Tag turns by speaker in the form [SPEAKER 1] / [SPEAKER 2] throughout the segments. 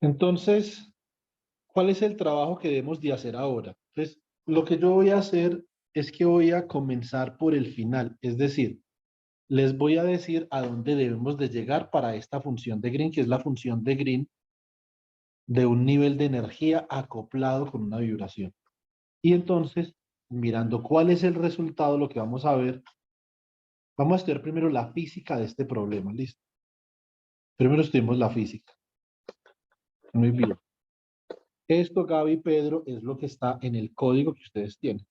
[SPEAKER 1] Entonces, ¿cuál es el trabajo que debemos de hacer ahora? Entonces, lo que yo voy a hacer es que voy a comenzar por el final, es decir, les voy a decir a dónde debemos de llegar para esta función de Green, que es la función de Green de un nivel de energía acoplado con una vibración. Y entonces, mirando cuál es el resultado, lo que vamos a ver, vamos a estudiar primero la física de este problema, ¿listo? Primero estudiamos la física. Muy bien. Esto, Gaby y Pedro, es lo que está en el código que ustedes tienen.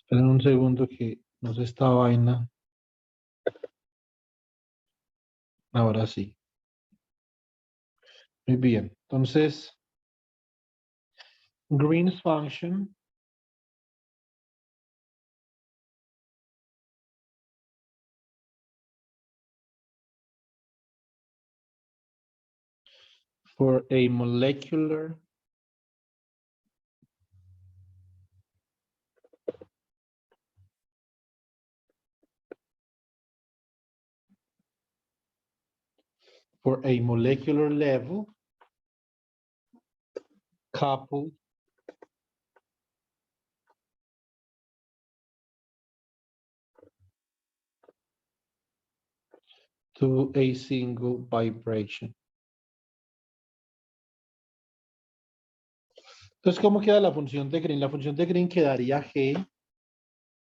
[SPEAKER 1] Esperen un segundo que no sé esta vaina. Ahora sí. Muy bien. Entonces, Green's function for a molecular level coupled to a single vibration. Entonces, ¿cómo queda la función de Green? La función de Green quedaría G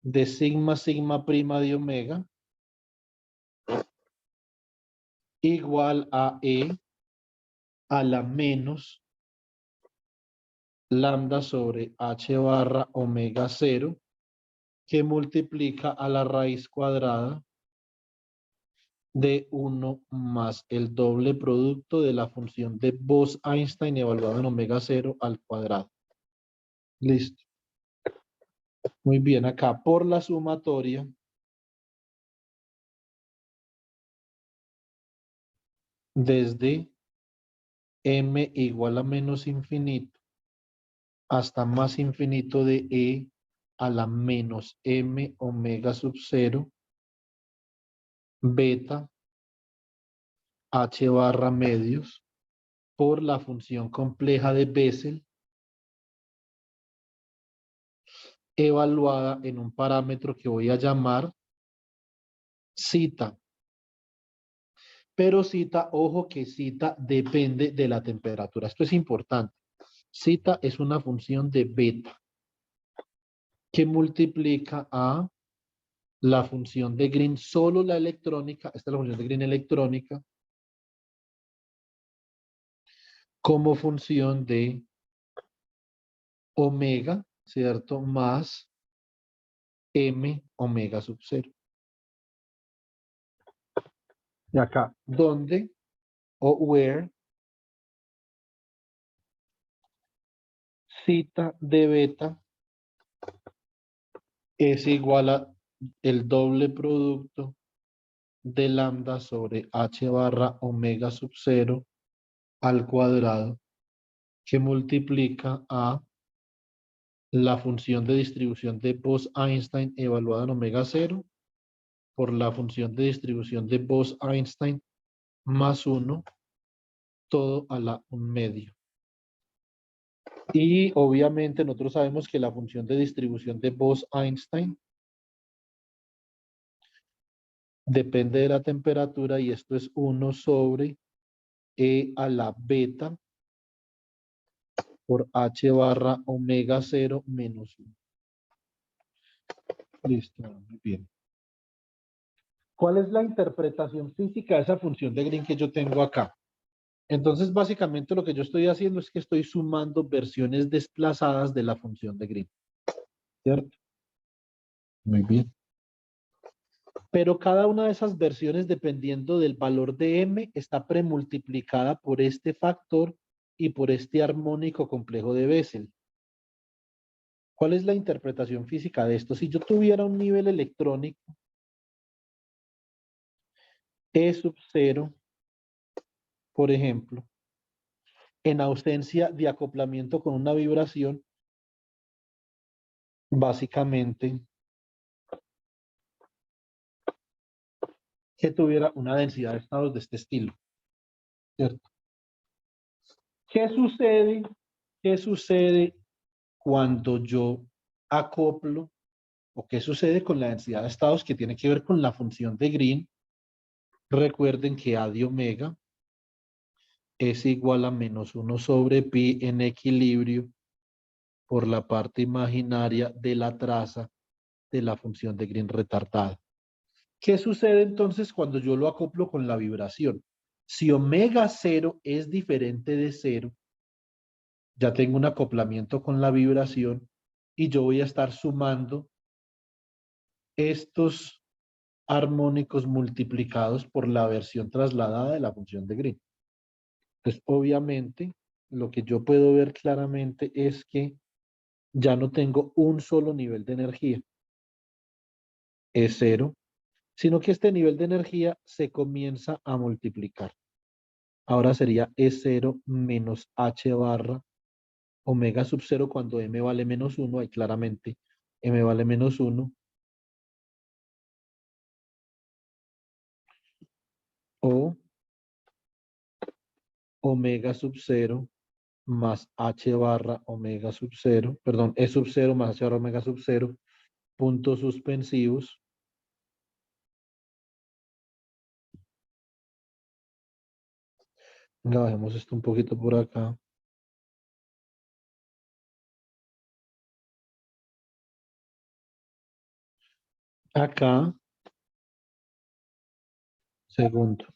[SPEAKER 1] de sigma sigma prima de omega igual a E a la menos lambda sobre H barra omega 0 que multiplica a la raíz cuadrada de 1 más el doble producto de la función de Bose-Einstein evaluado en omega 0 al cuadrado. Listo. Muy bien, acá por la sumatoria desde m igual a menos infinito hasta más infinito de e a la menos m omega sub 0 beta h barra medios por la función compleja de Bessel evaluada en un parámetro que voy a llamar zeta. Pero zeta, ojo que zeta depende de la temperatura. Esto es importante. Zeta es una función de beta que multiplica a la función de Green, solo la electrónica, esta es la función de Green electrónica, como función de omega, ¿cierto? Más m omega sub 0. Y acá, ¿dónde o where zeta de beta es igual a el doble producto de lambda sobre h barra omega sub 0 al cuadrado que multiplica a la función de distribución de Bose-Einstein evaluada en omega 0 por la función de distribución de Bose-Einstein más 1, todo a la 1 medio. Y obviamente nosotros sabemos que la función de distribución de Bose-Einstein depende de la temperatura y esto es 1 sobre E a la beta por H barra omega 0 menos 1. Listo, muy bien. ¿Cuál es la interpretación física de esa función de Green que yo tengo acá? Entonces, básicamente lo que yo estoy haciendo es que estoy sumando versiones desplazadas de la función de Green. ¿Cierto? Muy bien. Pero cada una de esas versiones, dependiendo del valor de m, está premultiplicada por este factor y por este armónico complejo de Bessel. ¿Cuál es la interpretación física de esto? Si yo tuviera un nivel electrónico E sub 0, por ejemplo, en ausencia de acoplamiento con una vibración, básicamente que tuviera una densidad de estados de este estilo, ¿cierto? ¿Qué sucede? ¿Qué sucede cuando yo acoplo o qué sucede con la densidad de estados que tiene que ver con la función de Green? Recuerden que A de omega es igual a -1 sobre pi en equilibrio por la parte imaginaria de la traza de la función de Green retardada. ¿Qué sucede entonces cuando yo lo acoplo con la vibración? Si omega 0 es diferente de 0, ya tengo un acoplamiento con la vibración y yo voy a estar sumando estos armónicos multiplicados por la versión trasladada de la función de Green. Entonces, obviamente, lo que yo puedo ver claramente es que ya no tengo un solo nivel de energía, es 0, sino que este nivel de energía se comienza a multiplicar. Ahora sería E0 menos H barra omega sub 0 cuando M vale -1, ahí claramente M vale -1, o omega sub 0 más H barra omega sub 0, perdón, E sub 0 más H barra omega sub 0, puntos suspensivos. Venga, bajemos esto un poquito por acá. Acá, segundo.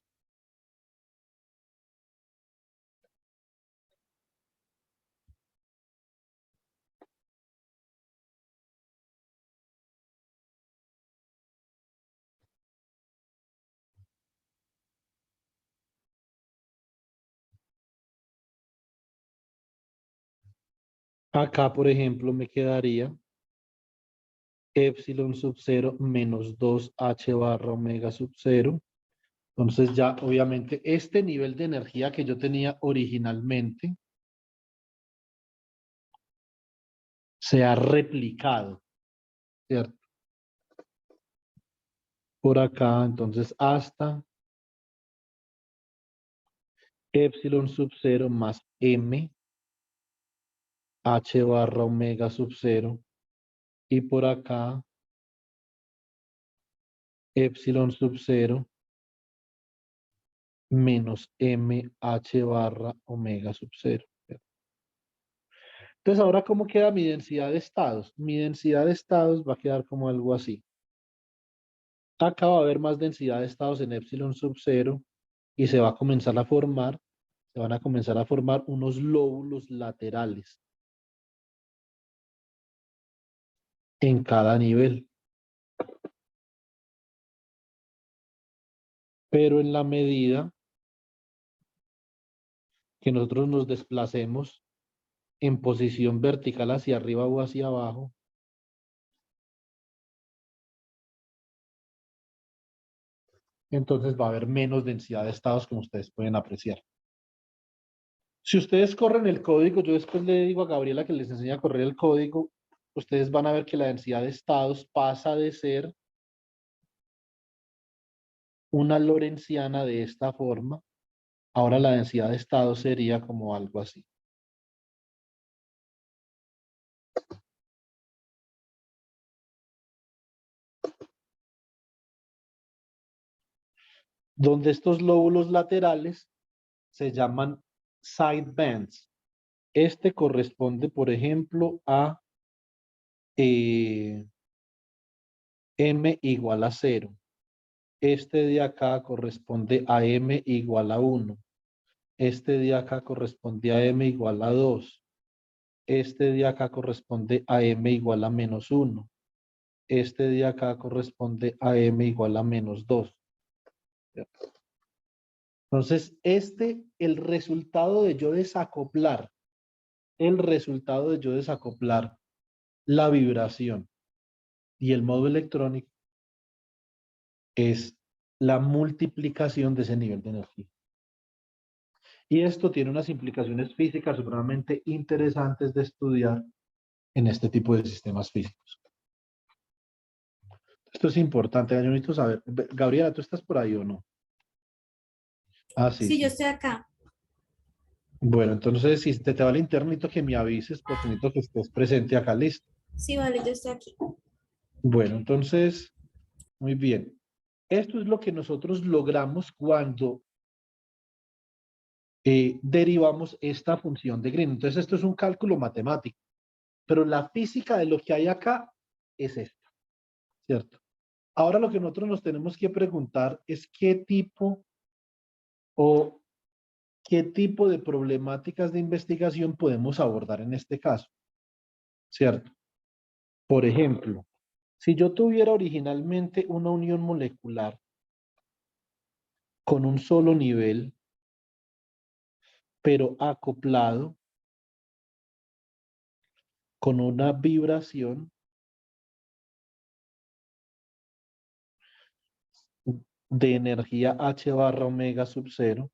[SPEAKER 1] Acá, por ejemplo, me quedaría epsilon sub 0 menos 2H barra omega sub 0. Entonces ya, obviamente, este nivel de energía que yo tenía originalmente se ha replicado, ¿cierto? Por acá, entonces, hasta epsilon sub 0 más m h barra omega sub 0. Y por acá, epsilon sub 0 menos m h barra omega sub 0. Entonces, ahora, ¿cómo queda mi densidad de estados? Mi densidad de estados va a quedar como algo así. Acá va a haber más densidad de estados en epsilon sub 0 y se va a comenzar a formar, se van a comenzar a formar unos lóbulos laterales en cada nivel. Pero en la medida que nosotros nos desplacemos en posición vertical hacia arriba o hacia abajo, entonces va a haber menos densidad de estados como ustedes pueden apreciar. Si ustedes corren el código, yo después le digo a Gabriela que les enseñe a correr el código, ustedes van a ver que la densidad de estados pasa de ser una lorentziana de esta forma. Ahora la densidad de estados sería como algo así. Donde estos lóbulos laterales se llaman sidebands. Este corresponde, por ejemplo, a m igual a 0. Este de acá corresponde a m igual a 1. Este de acá corresponde a m igual a 2. Este de acá corresponde a m igual a -1. Este de acá corresponde a m igual a -2. Entonces, el resultado de yo desacoplar, la vibración y el modo electrónico es la multiplicación de ese nivel de energía. Y esto tiene unas implicaciones físicas supremamente interesantes de estudiar en este tipo de sistemas físicos. Esto es importante, yo necesito saber. Gabriela, ¿tú estás por ahí o no? Ah, sí,
[SPEAKER 2] Sí, yo
[SPEAKER 1] sí.
[SPEAKER 2] estoy acá.
[SPEAKER 1] Bueno, entonces si te va el internet, necesito que me avises porque necesito que estés presente acá, listo.
[SPEAKER 2] Sí, vale, yo estoy aquí.
[SPEAKER 1] Bueno, entonces, muy bien. Esto es lo que nosotros logramos cuando derivamos esta función de Green. Entonces, esto es un cálculo matemático, pero la física de lo que hay acá es esta, ¿cierto? Ahora lo que nosotros nos tenemos que preguntar es qué tipo o qué tipo de problemáticas de investigación podemos abordar en este caso, ¿cierto? Por ejemplo, si yo tuviera originalmente una unión molecular con un solo nivel, pero acoplado con una vibración de energía H barra omega sub cero.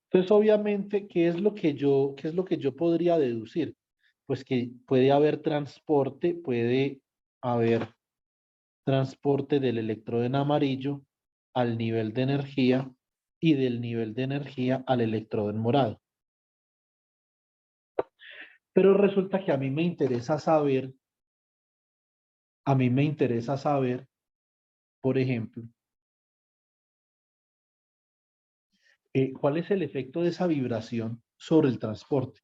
[SPEAKER 1] Entonces, obviamente, qué es lo que yo podría deducir? Pues que puede haber transporte, puede haber transporte del electrodo en amarillo al nivel de energía y del nivel de energía al electrodo en morado. Pero resulta que a mí me interesa saber, por ejemplo, cuál es el efecto de esa vibración sobre el transporte.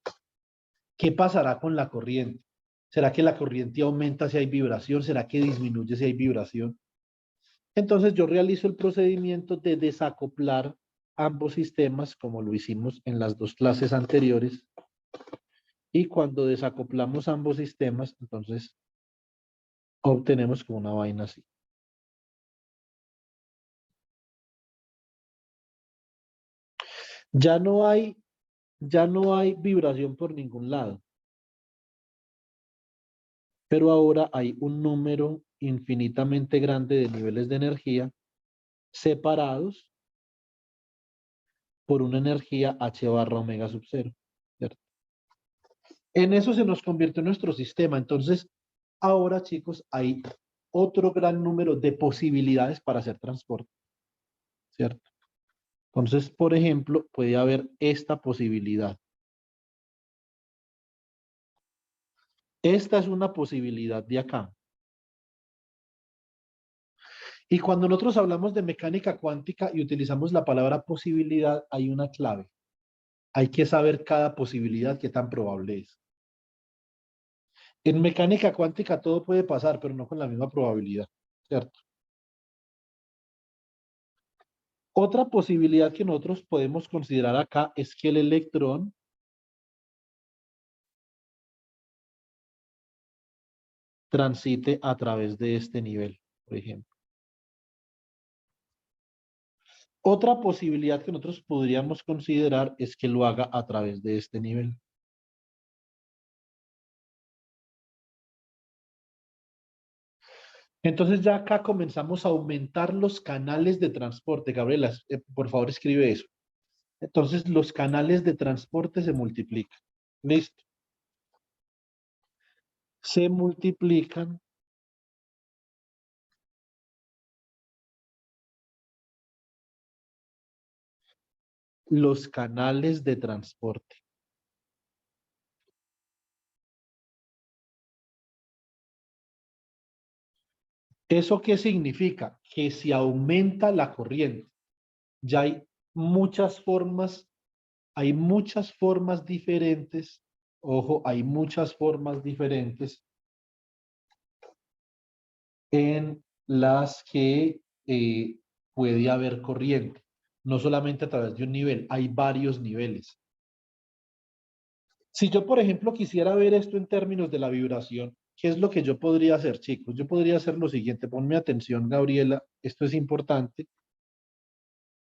[SPEAKER 1] ¿Qué pasará con la corriente? ¿Será que la corriente aumenta si hay vibración? ¿Será que disminuye si hay vibración? Entonces yo realizo el procedimiento de desacoplar ambos sistemas, como lo hicimos en las dos clases anteriores, y cuando desacoplamos ambos sistemas, entonces obtenemos como una vaina así. Ya no hay, ya no hay vibración por ningún lado, pero ahora hay un número infinitamente grande de niveles de energía separados por una energía H barra omega sub cero, ¿cierto? En eso se nos convirtió nuestro sistema. Entonces, ahora, chicos, hay otro gran número de posibilidades para hacer transporte, ¿cierto? Entonces, por ejemplo, puede haber esta posibilidad. Esta es una posibilidad de acá. Y cuando nosotros hablamos de mecánica cuántica y utilizamos la palabra posibilidad, hay una clave. Hay que saber cada posibilidad qué tan probable es. En mecánica cuántica todo puede pasar, pero no con la misma probabilidad, ¿cierto? Otra posibilidad que nosotros podemos considerar acá es que el electrón transite a través de este nivel, por ejemplo. Otra posibilidad que nosotros podríamos considerar es que lo haga a través de este nivel. Entonces ya acá comenzamos a aumentar los canales de transporte. Gabriela, por favor escribe eso. Entonces los canales de transporte se multiplican. Listo. Se multiplican los canales de transporte. ¿Eso qué significa? Que si aumenta la corriente, ya hay muchas formas diferentes, ojo, hay muchas formas diferentes en las que puede haber corriente. No solamente a través de un nivel, hay varios niveles. Si yo, por ejemplo, quisiera ver esto en términos de la vibración, ¿qué es lo que yo podría hacer, chicos? Yo podría hacer lo siguiente, ponme atención, Gabriela, esto es importante.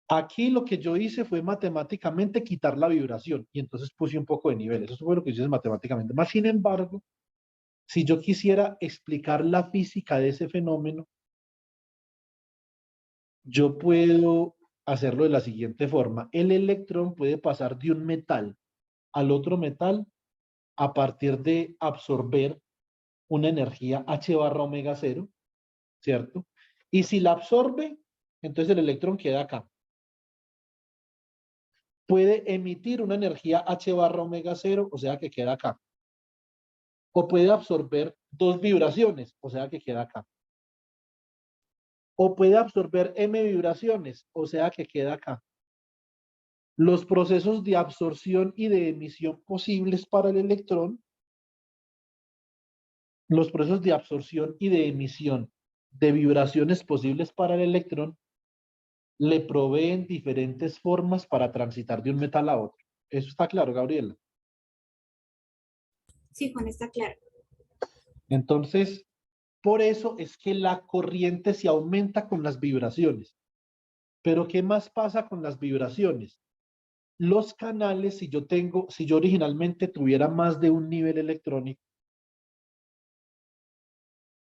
[SPEAKER 1] Aquí lo que yo hice fue matemáticamente quitar la vibración y entonces puse un poco de niveles. Eso fue lo que hice matemáticamente. Más sin embargo, si yo quisiera explicar la física de ese fenómeno, yo puedo hacerlo de la siguiente forma. El electrón puede pasar de un metal al otro metal a partir de absorber una energía H barra omega cero, ¿cierto? Y si la absorbe, entonces el electrón queda acá. Puede emitir una energía H barra omega cero, o sea que queda acá. O puede absorber dos vibraciones, o sea que queda acá. O puede absorber M vibraciones, o sea que queda acá. Los procesos de absorción y de emisión posibles para el electrón, los procesos de absorción y de emisión de vibraciones posibles para el electrón le proveen diferentes formas para transitar de un metal a otro. ¿Eso está claro, Gabriela?
[SPEAKER 2] Sí, Juan, está claro.
[SPEAKER 1] Entonces, por eso es que la corriente se aumenta con las vibraciones. Pero ¿qué más pasa con las vibraciones? Los canales, si yo originalmente tuviera más de un nivel electrónico,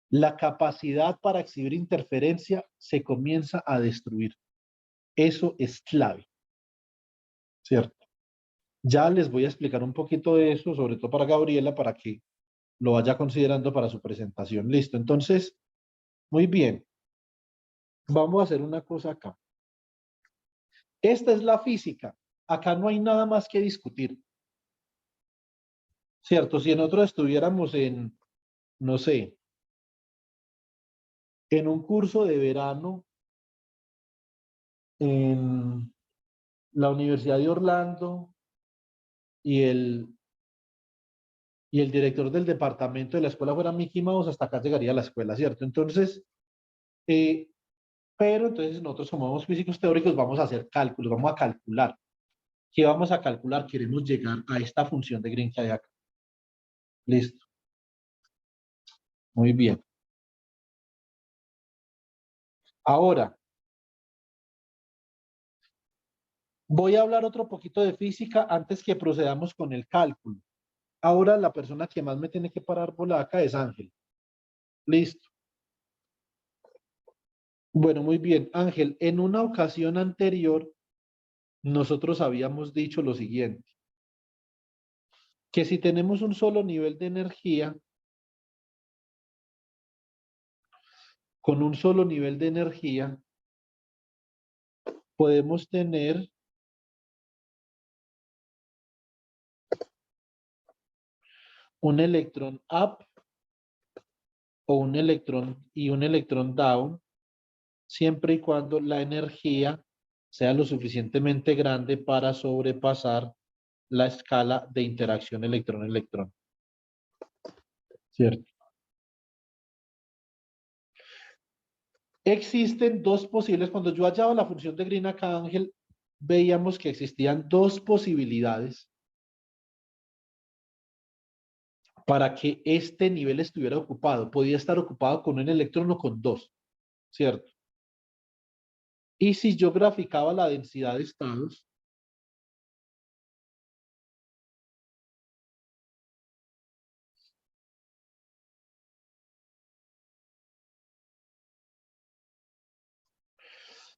[SPEAKER 1] la capacidad para exhibir interferencia se comienza a destruir. Eso es clave, ¿cierto? Ya les voy a explicar un poquito de eso, sobre todo para Gabriela, para que lo vaya considerando para su presentación. Listo, entonces, muy bien. Vamos a hacer una cosa acá. Esta es la física. Acá no hay nada más que discutir. ¿Cierto? Si nosotros estuviéramos en, no sé, en un curso de verano en la Universidad de Orlando y el director del departamento de la escuela fuera Mickey Mouse, hasta acá llegaría la escuela, ¿cierto? Entonces, eh, pero entonces nosotros como somos físicos teóricos vamos a hacer cálculos, vamos a calcular. ¿Qué vamos a calcular? Queremos llegar a esta función de Green que hay acá. Listo. Muy bien. Ahora, voy a hablar otro poquito de física antes que procedamos con el cálculo. Ahora la persona que más me tiene que parar bola acá es Ángel. Listo. Bueno, muy bien. Ángel, en una ocasión anterior, nosotros habíamos dicho lo siguiente, que si tenemos un solo nivel de energía, con un solo nivel de energía, podemos tener un electrón up o un electrón y un electrón down, siempre y cuando la energía sea lo suficientemente grande para sobrepasar la escala de interacción electrón-electrón. ¿Cierto? Existen dos posibles, cuando yo hallaba la función de Green acá, Ángel, veíamos que existían dos posibilidades para que este nivel estuviera ocupado. Podía estar ocupado con un electrón o con dos, ¿cierto? Y si yo graficaba la densidad de estados,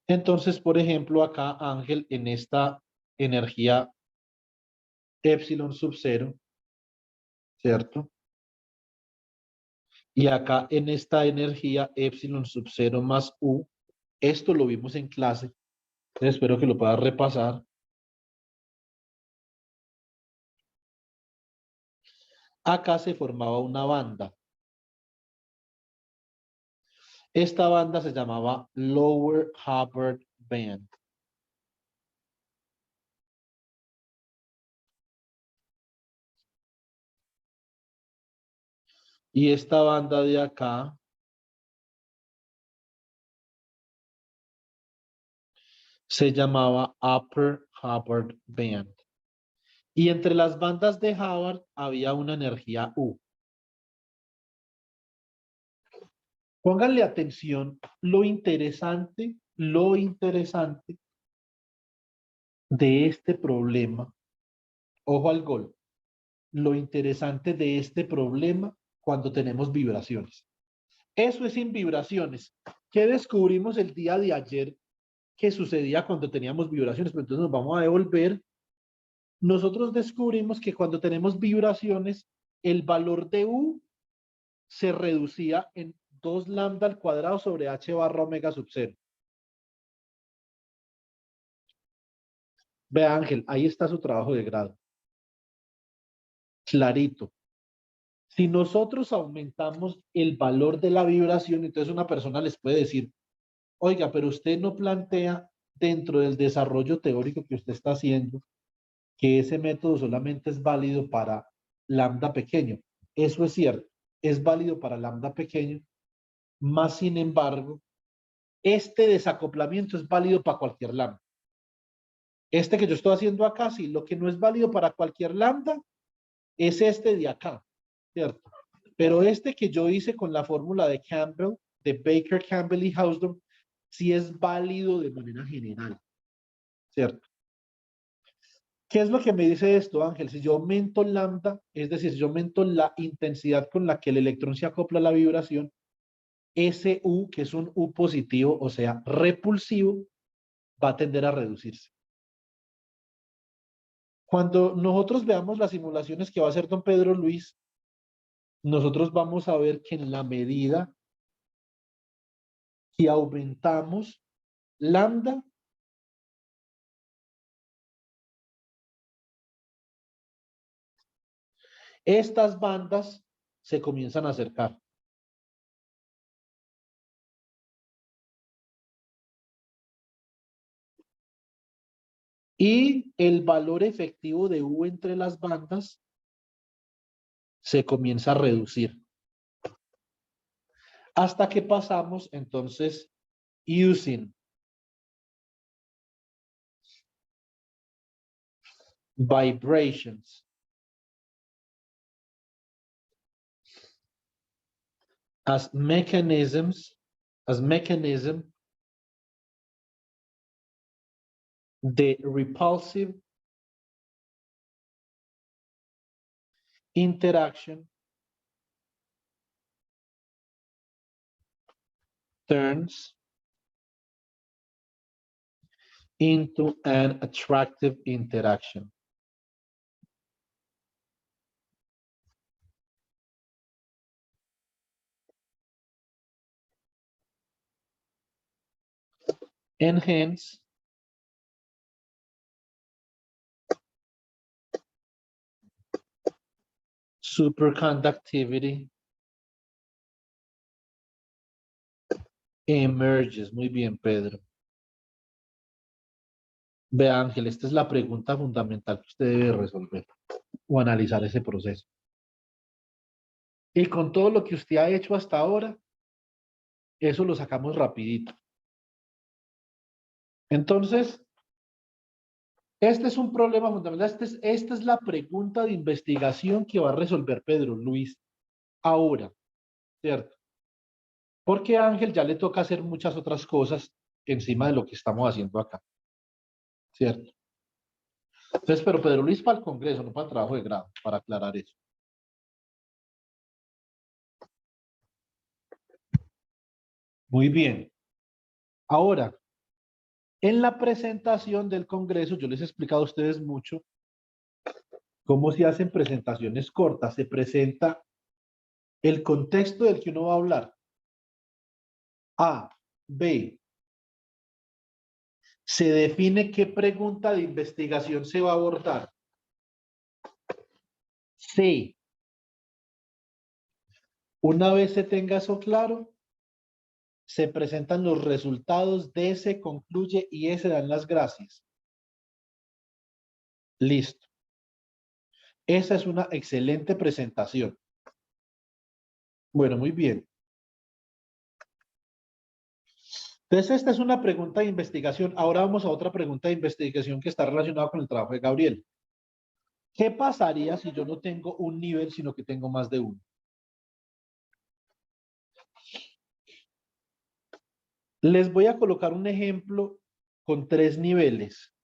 [SPEAKER 1] entonces, por ejemplo, acá, Ángel, en esta energía epsilon sub cero, ¿cierto? Y acá en esta energía epsilon sub cero más U, esto lo vimos en clase, espero que lo puedas repasar. Acá se formaba una banda. Esta banda se llamaba Lower Hubbard Band. Y esta banda de acá se llamaba Upper Hubbard Band. Y entre las bandas de Hubbard había una energía U. Pónganle atención lo interesante de este problema. Ojo al gol. Lo interesante de este problema cuando tenemos vibraciones. Eso es sin vibraciones. ¿Qué descubrimos el día de ayer que sucedía cuando teníamos vibraciones? Pero entonces nos vamos a devolver nosotros descubrimos que cuando tenemos vibraciones, el valor de U se reducía en 2 lambda al cuadrado sobre h barra omega sub 0. Vea, Ángel, ahí está su trabajo de grado. Clarito. Si nosotros aumentamos el valor de la vibración, entonces una persona les puede decir, oiga, pero usted no plantea dentro del desarrollo teórico que usted está haciendo que ese método solamente es válido para lambda pequeño. Eso es cierto, es válido para lambda pequeño, más sin embargo, este desacoplamiento es válido para cualquier lambda. Este que yo estoy haciendo acá, sí, lo que no es válido para cualquier lambda es este de acá, ¿cierto? Pero este que yo hice con la fórmula de Campbell, de Baker, Campbell y Hausdorff, sí es válido de manera general, ¿cierto? ¿Qué es lo que me dice esto, Ángel? Si yo aumento lambda, es decir, si yo aumento la intensidad con la que el electrón se acopla a la vibración, ese U, que es un U positivo, o sea, repulsivo, va a tender a reducirse. Cuando nosotros veamos las simulaciones que va a hacer don Pedro Luis, nosotros vamos a ver que en la medida que aumentamos lambda, estas bandas se comienzan a acercar. Y el valor efectivo de U entre las bandas se comienza a reducir. Hasta que pasamos, entonces, using vibrations as mechanisms, as mechanism, the repulsive interaction turns into an attractive interaction. And hence, superconductivity emerges. Muy bien, Pedro. Ve, Ángel, esta es la pregunta fundamental que usted debe resolver o analizar ese proceso. Y con todo lo que usted ha hecho hasta ahora, eso lo sacamos rapidito. Entonces, este es un problema fundamental. Esta es la pregunta de investigación que va a resolver Pedro Luis ahora, ¿cierto? Porque a Ángel ya le toca hacer muchas otras cosas encima de lo que estamos haciendo acá, ¿cierto? Entonces, pero Pedro Luis para el Congreso, no para el trabajo de grado, para aclarar eso. Muy bien. Ahora, en la presentación del Congreso, yo les he explicado a ustedes mucho cómo se hacen presentaciones cortas. Se presenta el contexto del que uno va a hablar. A, B. Se define qué pregunta de investigación se va a abordar. C. Una vez se tenga eso claro, se presentan los resultados, D se concluye y E se dan las gracias. Listo. Esa es una excelente presentación. Bueno, muy bien. Entonces, esta es una pregunta de investigación. Ahora vamos a otra pregunta de investigación que está relacionada con el trabajo de Gabriel. ¿Qué pasaría si yo no tengo un nivel, sino que tengo más de uno? Les voy a colocar un ejemplo con 3 niveles.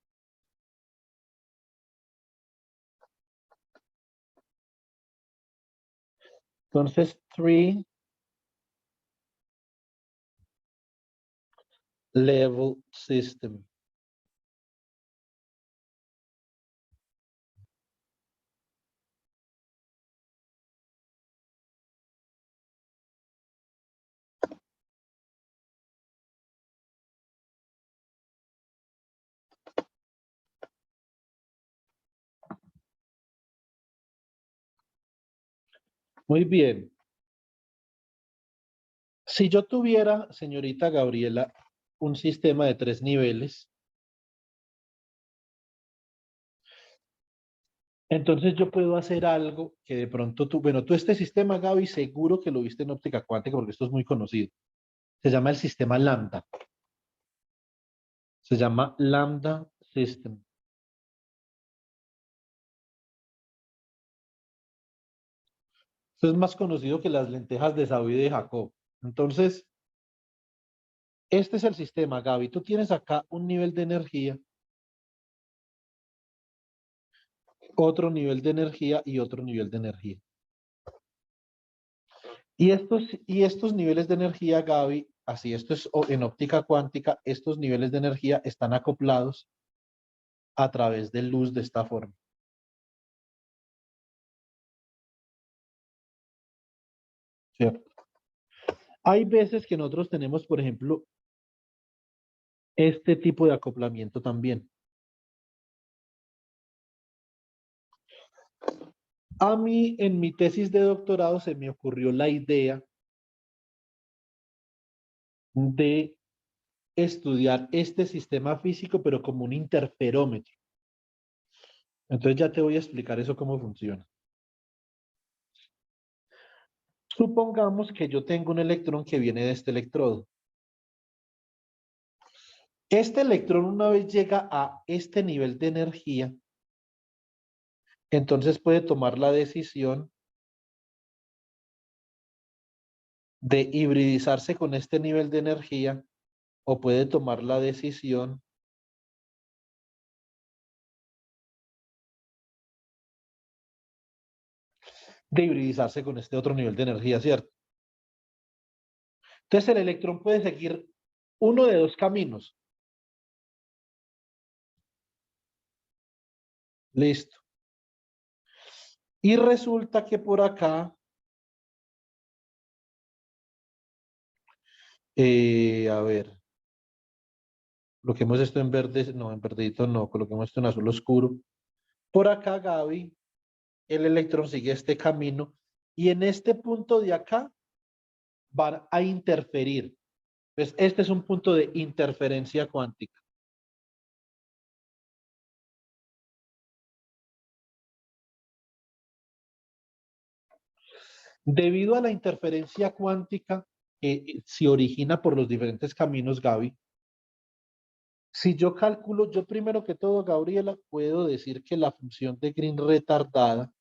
[SPEAKER 1] Entonces, 3 level system. Muy bien. Si yo tuviera, señorita Gabriela, un sistema de 3 niveles, entonces yo puedo hacer algo que de pronto tú, bueno, tú este sistema, Gaby, seguro que lo viste en óptica cuántica porque esto es muy conocido. Se llama el sistema Lambda. Se llama Lambda System. Esto es más conocido que las lentejas de Saúl y de Jacob. Entonces, este es el sistema, Gaby. Tú tienes acá un nivel de energía, otro nivel de energía y otro nivel de energía. Y estos niveles de energía, Gaby, así esto es en óptica cuántica, estos niveles de energía están acoplados a través de luz de esta forma. ¿Cierto? Hay veces que nosotros tenemos, por ejemplo, este tipo de acoplamiento también. A mí, en mi tesis de doctorado, se me ocurrió la idea de estudiar este sistema físico, pero como un interferómetro. Entonces ya te voy a explicar eso cómo funciona. Supongamos que yo tengo un electrón que viene de este electrodo. Este electrón una vez llega a este nivel de energía, entonces puede tomar la decisión de hibridizarse con este nivel de energía o puede tomar la decisión de hibridizarse con este otro nivel de energía, ¿cierto? Entonces el electrón puede seguir uno de dos caminos. Listo. Y resulta que por acá, a ver, coloquemos esto en verde, no, en verdito no, coloquemos esto en azul oscuro. Por acá, Gaby, el electrón sigue este camino y en este punto de acá van a interferir. Pues este es un punto de interferencia cuántica. Debido a la interferencia cuántica que se origina por los diferentes caminos, Gaby, si yo calculo, yo primero que todo, Gabriela, puedo decir que la función de Green retardada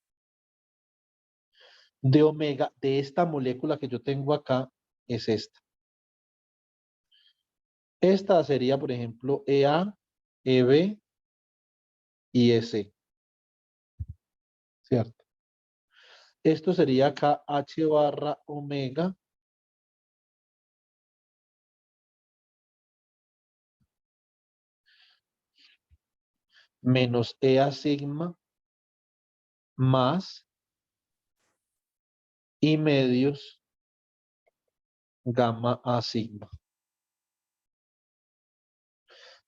[SPEAKER 1] de omega de esta molécula que yo tengo acá es esta. Esta sería, por ejemplo, EA, EB y EC, ¿cierto? Esto sería acá H barra omega menos EA sigma más y medios gamma A sigma.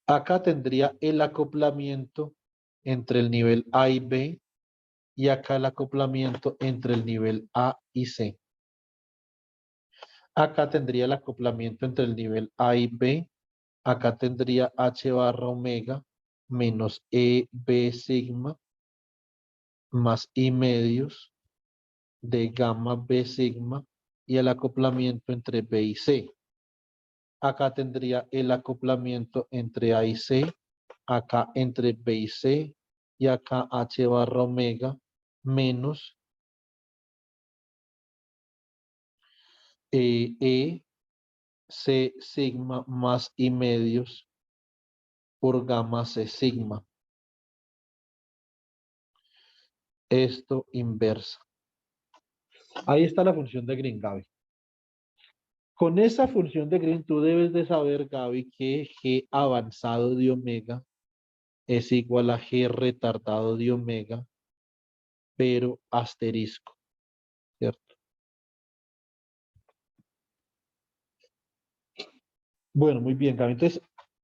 [SPEAKER 1] Acá tendría el acoplamiento entre el nivel A y B y acá el acoplamiento entre el nivel A y C. Acá tendría el acoplamiento entre el nivel A y B. Acá tendría H barra omega menos E B sigma más I medios de gamma B sigma y el acoplamiento entre B y C. Acá tendría el acoplamiento entre A y C, acá entre B y C y acá H barra omega menos E C sigma más I medios por gamma C sigma. Esto inversa. Ahí está la función de Green, Gaby. Con esa función de Green, tú debes de saber, Gaby, que G avanzado de omega es igual a G retardado de omega, pero asterisco, ¿cierto? Bueno, muy bien, Gaby. Entonces,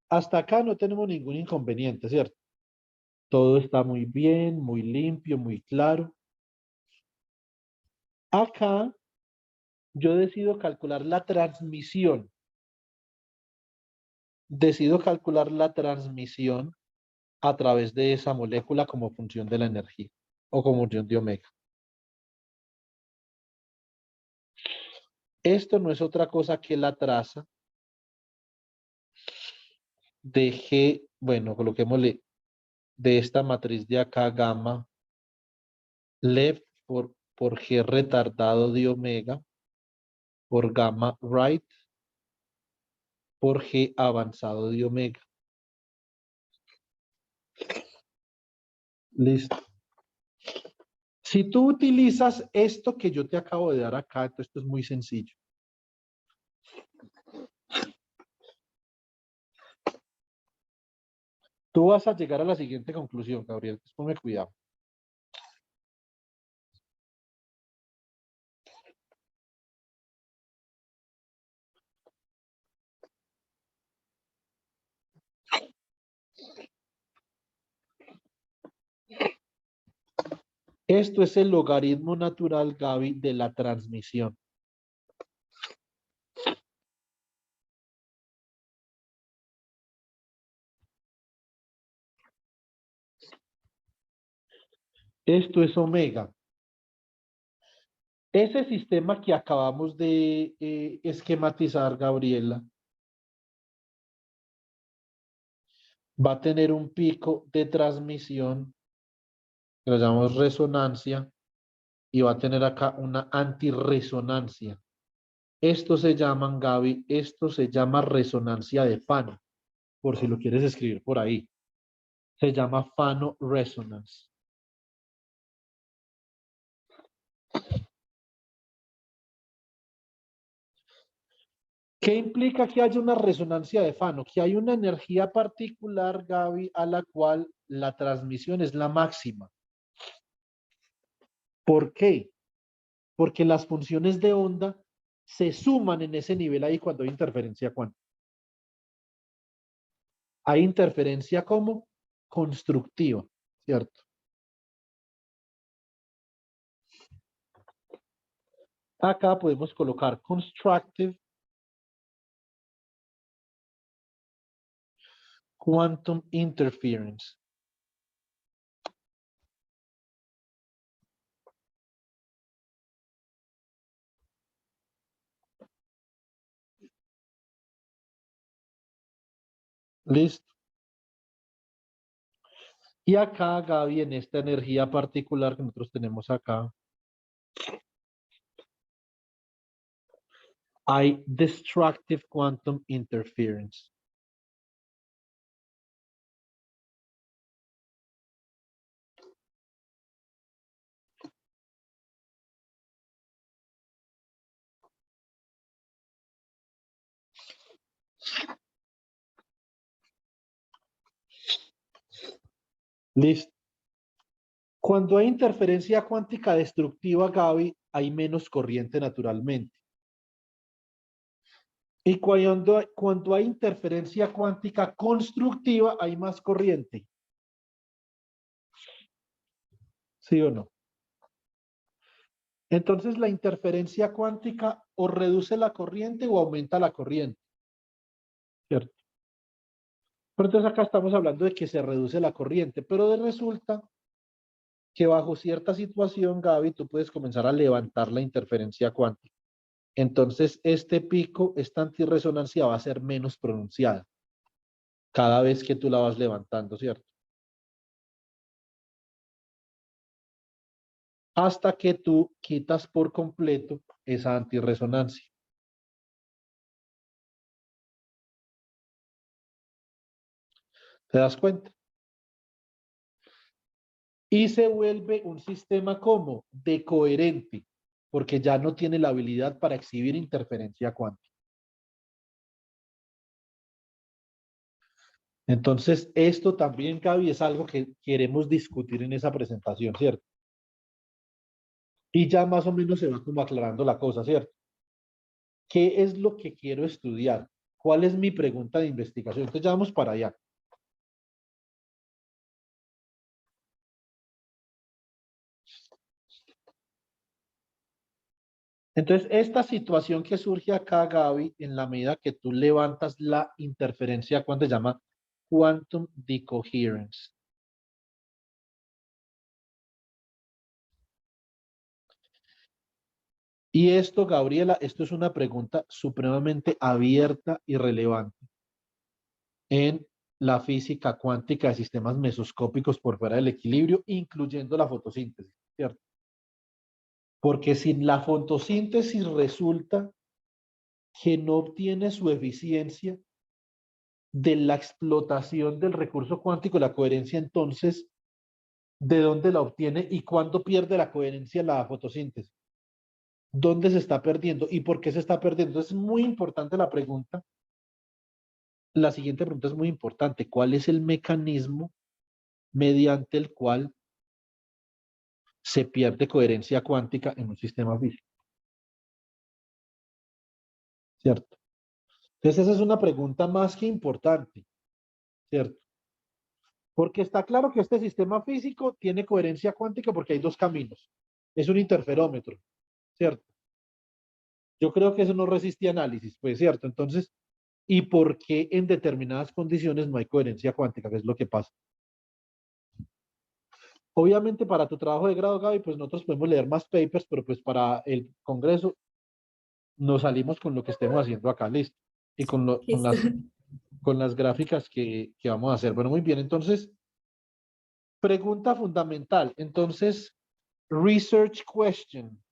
[SPEAKER 1] hasta acá no tenemos ningún inconveniente, ¿cierto? Todo está muy bien, muy limpio, muy claro. Acá yo decido calcular la transmisión. Decido calcular la transmisión a través de esa molécula como función de la energía o como función de omega. Esto no es otra cosa que la traza de G, bueno, coloquémosle de esta matriz de acá, gamma, left por G retardado de omega, por gamma right, por G avanzado de omega. Listo. Si tú utilizas esto que yo te acabo de dar acá, entonces esto es muy sencillo. Tú vas a llegar a la siguiente conclusión, Gabriel. Ponme cuidado. Esto es el logaritmo natural, Gaby, de la transmisión. Esto es omega. Ese sistema que acabamos de esquematizar, Gabriela, va a tener un pico de transmisión, que lo llamamos resonancia, y va a tener acá una antirresonancia. Esto se llama, Gaby, esto se llama resonancia de Fano, por si lo quieres escribir por ahí. Se llama Fano resonance. ¿Qué implica que haya una resonancia de Fano? Que hay una energía particular, Gaby, a la cual la transmisión es la máxima. ¿Por qué? Porque las funciones de onda se suman en ese nivel ahí cuando hay interferencia cuántica. Hay interferencia como constructiva, ¿cierto? Acá podemos colocar constructive quantum interference. ¿Listo? Y acá, Gaby, en esta energía particular que nosotros tenemos acá, hay destructive quantum interference. Listo. Cuando hay interferencia cuántica destructiva, Gaby, hay menos corriente naturalmente. Y cuando hay interferencia cuántica constructiva, hay más corriente. ¿Sí o no? Entonces, la interferencia cuántica o reduce la corriente o aumenta la corriente. ¿Cierto? Pero entonces acá estamos hablando de que se reduce la corriente, pero resulta que bajo cierta situación, Gaby, tú puedes comenzar a levantar la interferencia cuántica. Entonces, este pico, esta antirresonancia va a ser menos pronunciada cada vez que tú la vas levantando, ¿cierto? Hasta que tú quitas por completo esa antirresonancia. ¿Te das cuenta? Y se vuelve un sistema como decoherente, porque ya no tiene la habilidad para exhibir interferencia cuántica. Entonces, esto también, Gaby, es algo que queremos discutir en esa presentación, ¿cierto? Y ya más o menos se va como aclarando la cosa, ¿cierto? ¿Qué es lo que quiero estudiar? ¿Cuál es mi pregunta de investigación? Entonces ya vamos para allá. Entonces, esta situación que surge acá, Gaby, en la medida que tú levantas la interferencia, cuando se llama quantum decoherence. Y esto, Gabriela, esto es una pregunta supremamente abierta y relevante en la física cuántica de sistemas mesoscópicos por fuera del equilibrio, incluyendo la fotosíntesis, ¿cierto? Porque si la fotosíntesis resulta que no obtiene su eficiencia de la explotación del recurso cuántico, la coherencia, entonces, ¿de dónde la obtiene y cuándo pierde la coherencia la fotosíntesis? ¿Dónde se está perdiendo y por qué se está perdiendo? Es muy importante la pregunta. La siguiente pregunta es muy importante. ¿Cuál es el mecanismo mediante el cual se pierde coherencia cuántica en un sistema físico? ¿Cierto? Entonces, esa es una pregunta más que importante, ¿cierto? Porque está claro que este sistema físico tiene coherencia cuántica porque hay dos caminos. Es un interferómetro, ¿cierto? Yo creo que eso no resiste análisis, pues, ¿cierto? Entonces, ¿y por qué en determinadas condiciones no hay coherencia cuántica? ¿Qué es lo que pasa? Obviamente, para tu trabajo de grado, Gaby, pues nosotros podemos leer más papers, pero pues para el congreso nos salimos con lo que estemos haciendo acá, listo. Y con,
[SPEAKER 2] Listo.
[SPEAKER 1] con las gráficas que vamos a hacer. Bueno, muy bien. Entonces, pregunta fundamental. Entonces, research question.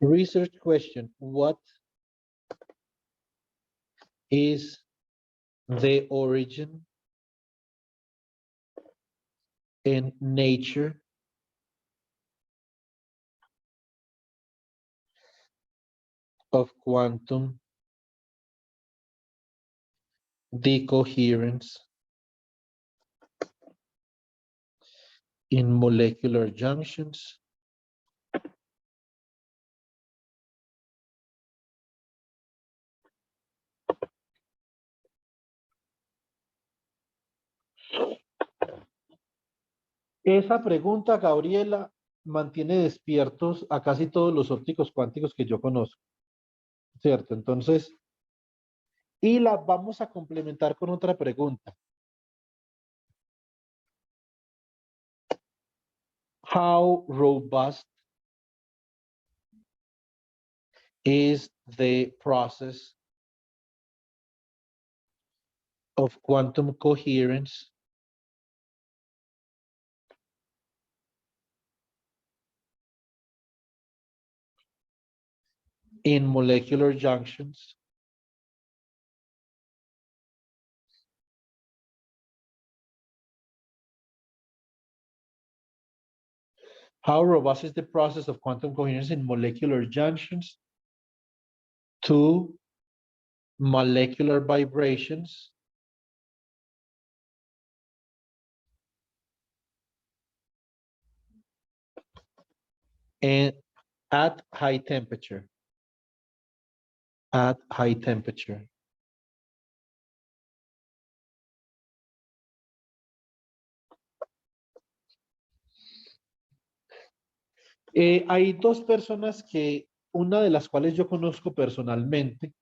[SPEAKER 1] Research question. What is the origin and nature of quantum decoherence in molecular junctions? Esa pregunta, Gabriela, mantiene despiertos a casi todos los ópticos cuánticos que yo conozco, ¿cierto? Entonces, y la vamos a complementar con otra pregunta. How robust is the process of quantum coherence in molecular junctions? How robust is the process of quantum coherence in molecular junctions to molecular vibrations and at high temperature? At high temperature. Hay dos personas que, una de las cuales yo conozco personalmente,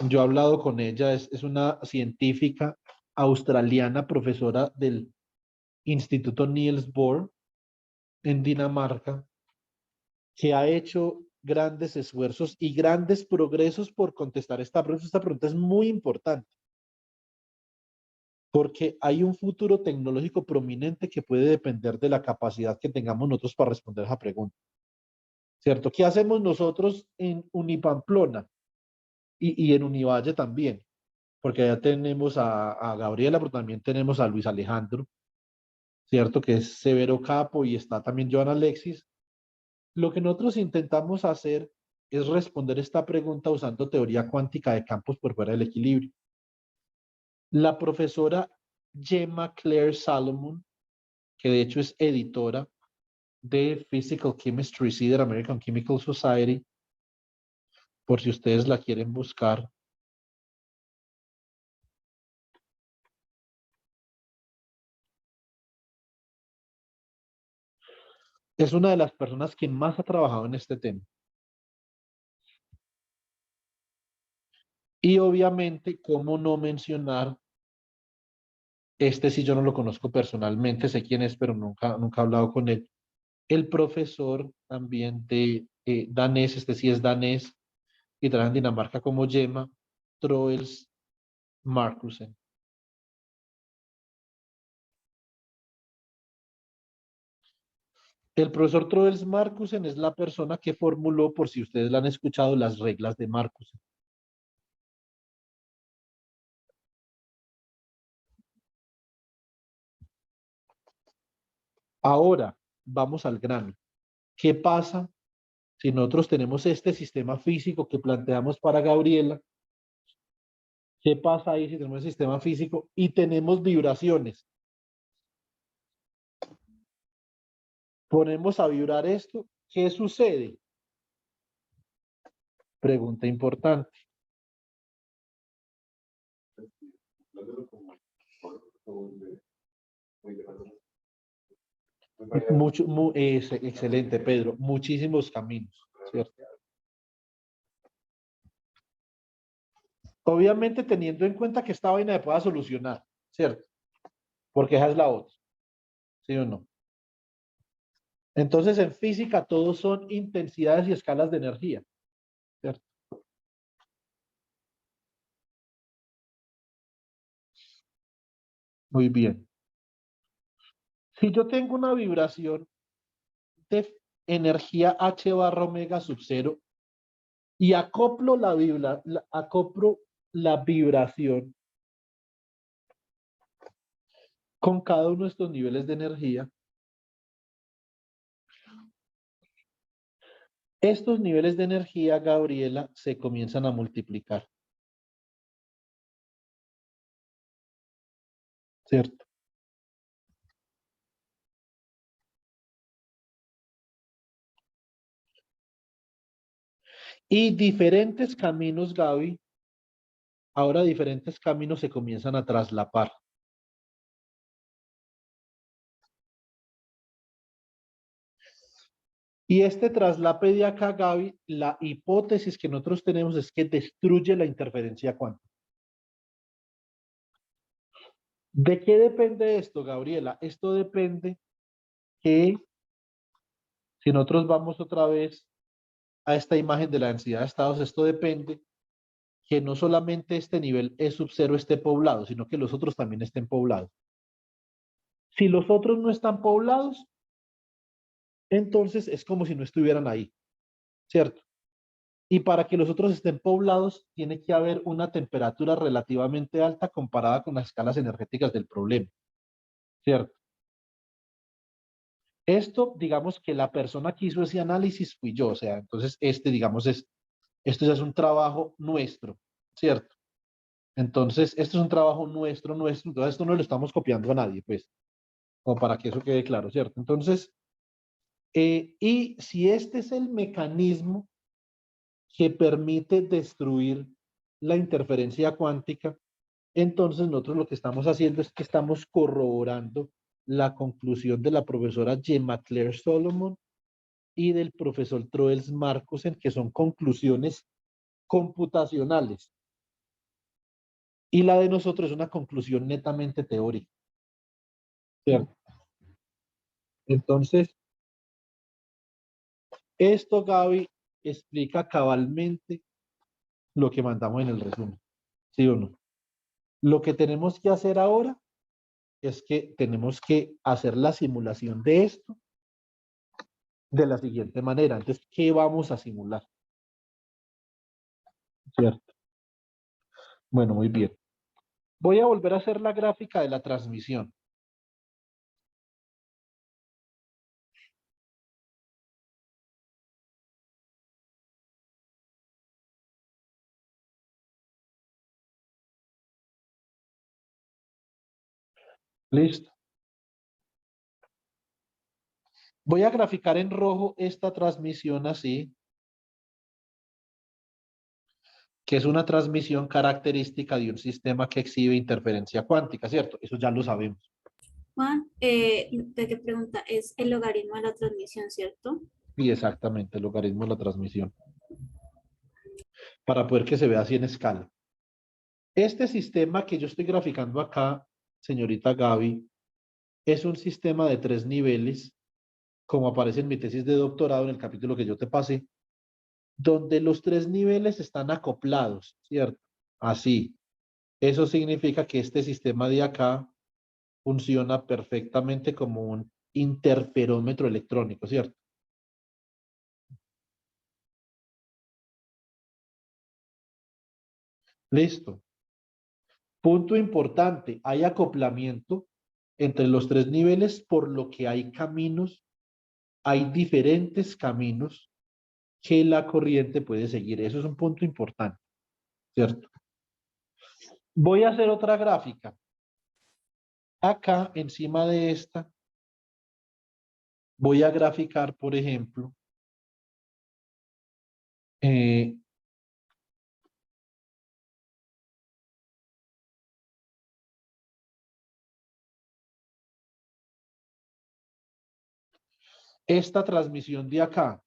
[SPEAKER 1] yo he hablado con ella, es una científica australiana, profesora del Instituto Niels Bohr en Dinamarca, que ha hecho grandes esfuerzos y grandes progresos por contestar esta pregunta. Esta pregunta es muy importante porque hay un futuro tecnológico prominente que puede depender de la capacidad que tengamos nosotros para responder a esa pregunta. ¿Cierto? ¿Qué hacemos nosotros en Unipamplona y en Univalle también? Porque allá tenemos a Gabriela, pero también tenemos a Luis Alejandro, ¿cierto? Que es Severo Capo y está también Joan Alexis. Lo que nosotros intentamos hacer es responder esta pregunta usando teoría cuántica de campos por fuera del equilibrio. La profesora Gemma Claire Salomon, que de hecho es editora de Physical Chemistry del American Chemical Society, por si ustedes la quieren buscar. Es una de las personas que más ha trabajado en este tema. Y obviamente, ¿cómo no mencionar? Este sí yo no lo conozco personalmente, sé quién es, pero nunca he hablado con él. El profesor también de danés, este sí es danés, y trabaja en Dinamarca como Yema, Troels Markussen. El profesor Troels Markussen es la persona que formuló, por si ustedes la han escuchado, las reglas de Markussen. Ahora, vamos al grano. ¿Qué pasa si nosotros tenemos este sistema físico que planteamos para Gabriela? ¿Qué pasa ahí si tenemos el sistema físico y tenemos vibraciones? Ponemos a vibrar esto, ¿qué sucede? Pregunta importante. Excelente, Pedro. Muchísimos caminos, ¿cierto? Obviamente teniendo en cuenta que esta vaina se pueda solucionar, ¿cierto? Porque esa es la otra, ¿sí o no? Entonces en física todos son intensidades y escalas de energía, ¿cierto? Muy bien. Si yo tengo una vibración de energía H barra omega sub cero y acoplo la vibración con cada uno de estos niveles de energía, estos niveles de energía, Gabriela, se comienzan a multiplicar, ¿cierto? Y diferentes caminos, Gaby, ahora diferentes caminos se comienzan a traslapar. Y este traslape de acá, Gaby, la hipótesis que nosotros tenemos es que destruye la interferencia cuántica. ¿De qué depende esto, Gabriela? Esto depende que si nosotros vamos otra vez a esta imagen de la densidad de estados, esto depende que no solamente este nivel E sub cero esté poblado, sino que los otros también estén poblados. Si los otros no están poblados, entonces es como si no estuvieran ahí, ¿cierto? Y para que los otros estén poblados, tiene que haber una temperatura relativamente alta comparada con las escalas energéticas del problema, ¿cierto? Esto, digamos que la persona que hizo ese análisis fui yo, o sea, entonces digamos, esto ya es un trabajo nuestro, ¿cierto? Entonces, esto es un trabajo nuestro, entonces esto no lo estamos copiando a nadie, pues, como para que eso quede claro, ¿cierto? Entonces, y si este es el mecanismo que permite destruir la interferencia cuántica, entonces nosotros lo que estamos haciendo es que estamos corroborando la conclusión de la profesora Gemma Claire Solomon y del profesor Troels Markussen, que son conclusiones computacionales. Y la de nosotros es una conclusión netamente teórica, ¿cierto? Entonces, esto, Gaby, explica cabalmente lo que mandamos en el resumen, ¿sí o no? Lo que tenemos que hacer ahora es que tenemos que hacer la simulación de esto de la siguiente manera. Entonces, ¿qué vamos a simular? ¿Cierto? Bueno, muy bien. Voy a volver a hacer la gráfica de la transmisión. Listo. Voy a graficar en rojo esta transmisión así, que es una transmisión característica de un sistema que exhibe interferencia cuántica, ¿cierto? Eso ya lo sabemos.
[SPEAKER 2] Juan, ¿de qué pregunta? Es el logaritmo de la transmisión, ¿cierto?
[SPEAKER 1] Y exactamente, el logaritmo de la transmisión, para poder que se vea así en escala. Este sistema que yo estoy graficando acá, señorita Gaby, es un sistema de 3 niveles, como aparece en mi tesis de doctorado en el capítulo que yo te pasé, donde los 3 niveles están acoplados, ¿cierto? Así. Eso significa que este sistema de acá funciona perfectamente como un interferómetro electrónico, ¿cierto? Listo. Punto importante, hay acoplamiento entre los 3 niveles, por lo que hay caminos, hay diferentes caminos que la corriente puede seguir. Eso es un punto importante, ¿cierto? Voy a hacer otra gráfica. Acá, encima de esta, voy a graficar, por ejemplo, eh, esta transmisión de acá.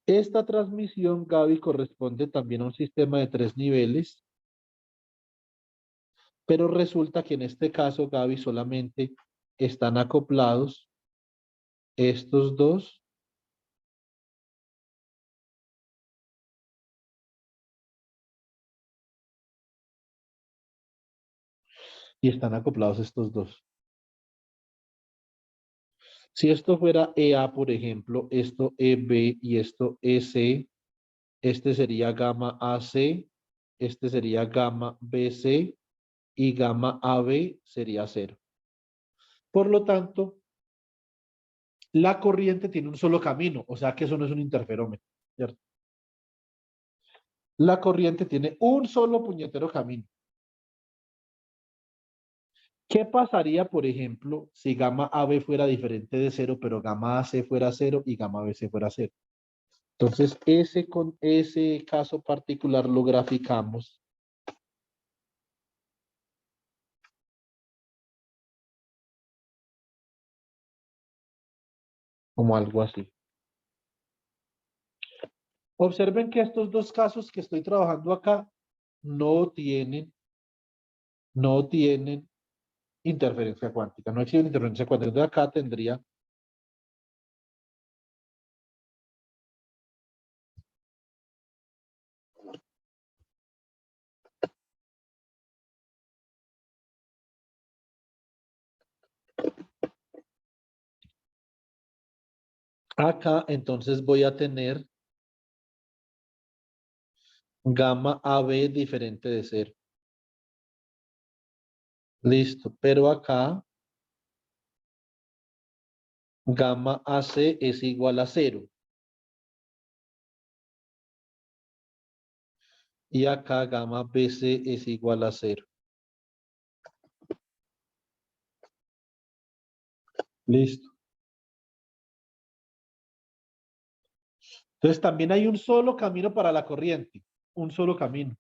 [SPEAKER 1] Esta transmisión, Gaby, corresponde también a un sistema de 3 niveles, pero resulta que en este caso, Gaby, solamente están acoplados estos dos y están acoplados estos dos. Si esto fuera EA, por ejemplo, esto EB y esto EC, este sería gamma AC, este sería gamma BC y gamma AB sería cero. Por lo tanto, la corriente tiene un solo camino, o sea que eso no es un interferómetro, ¿cierto? La corriente tiene un solo puñetero camino. ¿Qué pasaría, por ejemplo, si gamma AB fuera diferente de cero, pero gamma AC fuera cero y gamma BC fuera cero? Entonces, con ese caso particular lo graficamos como algo así. Observen que estos dos casos que estoy trabajando acá no tienen interferencia cuántica, no existe interferencia cuántica. Entonces acá tendría, acá entonces voy a tener gamma AB diferente de cero. Listo, pero acá gamma AC es igual a cero. Y acá gamma BC es igual a cero. Listo. Entonces también hay un solo camino para la corriente, un solo camino.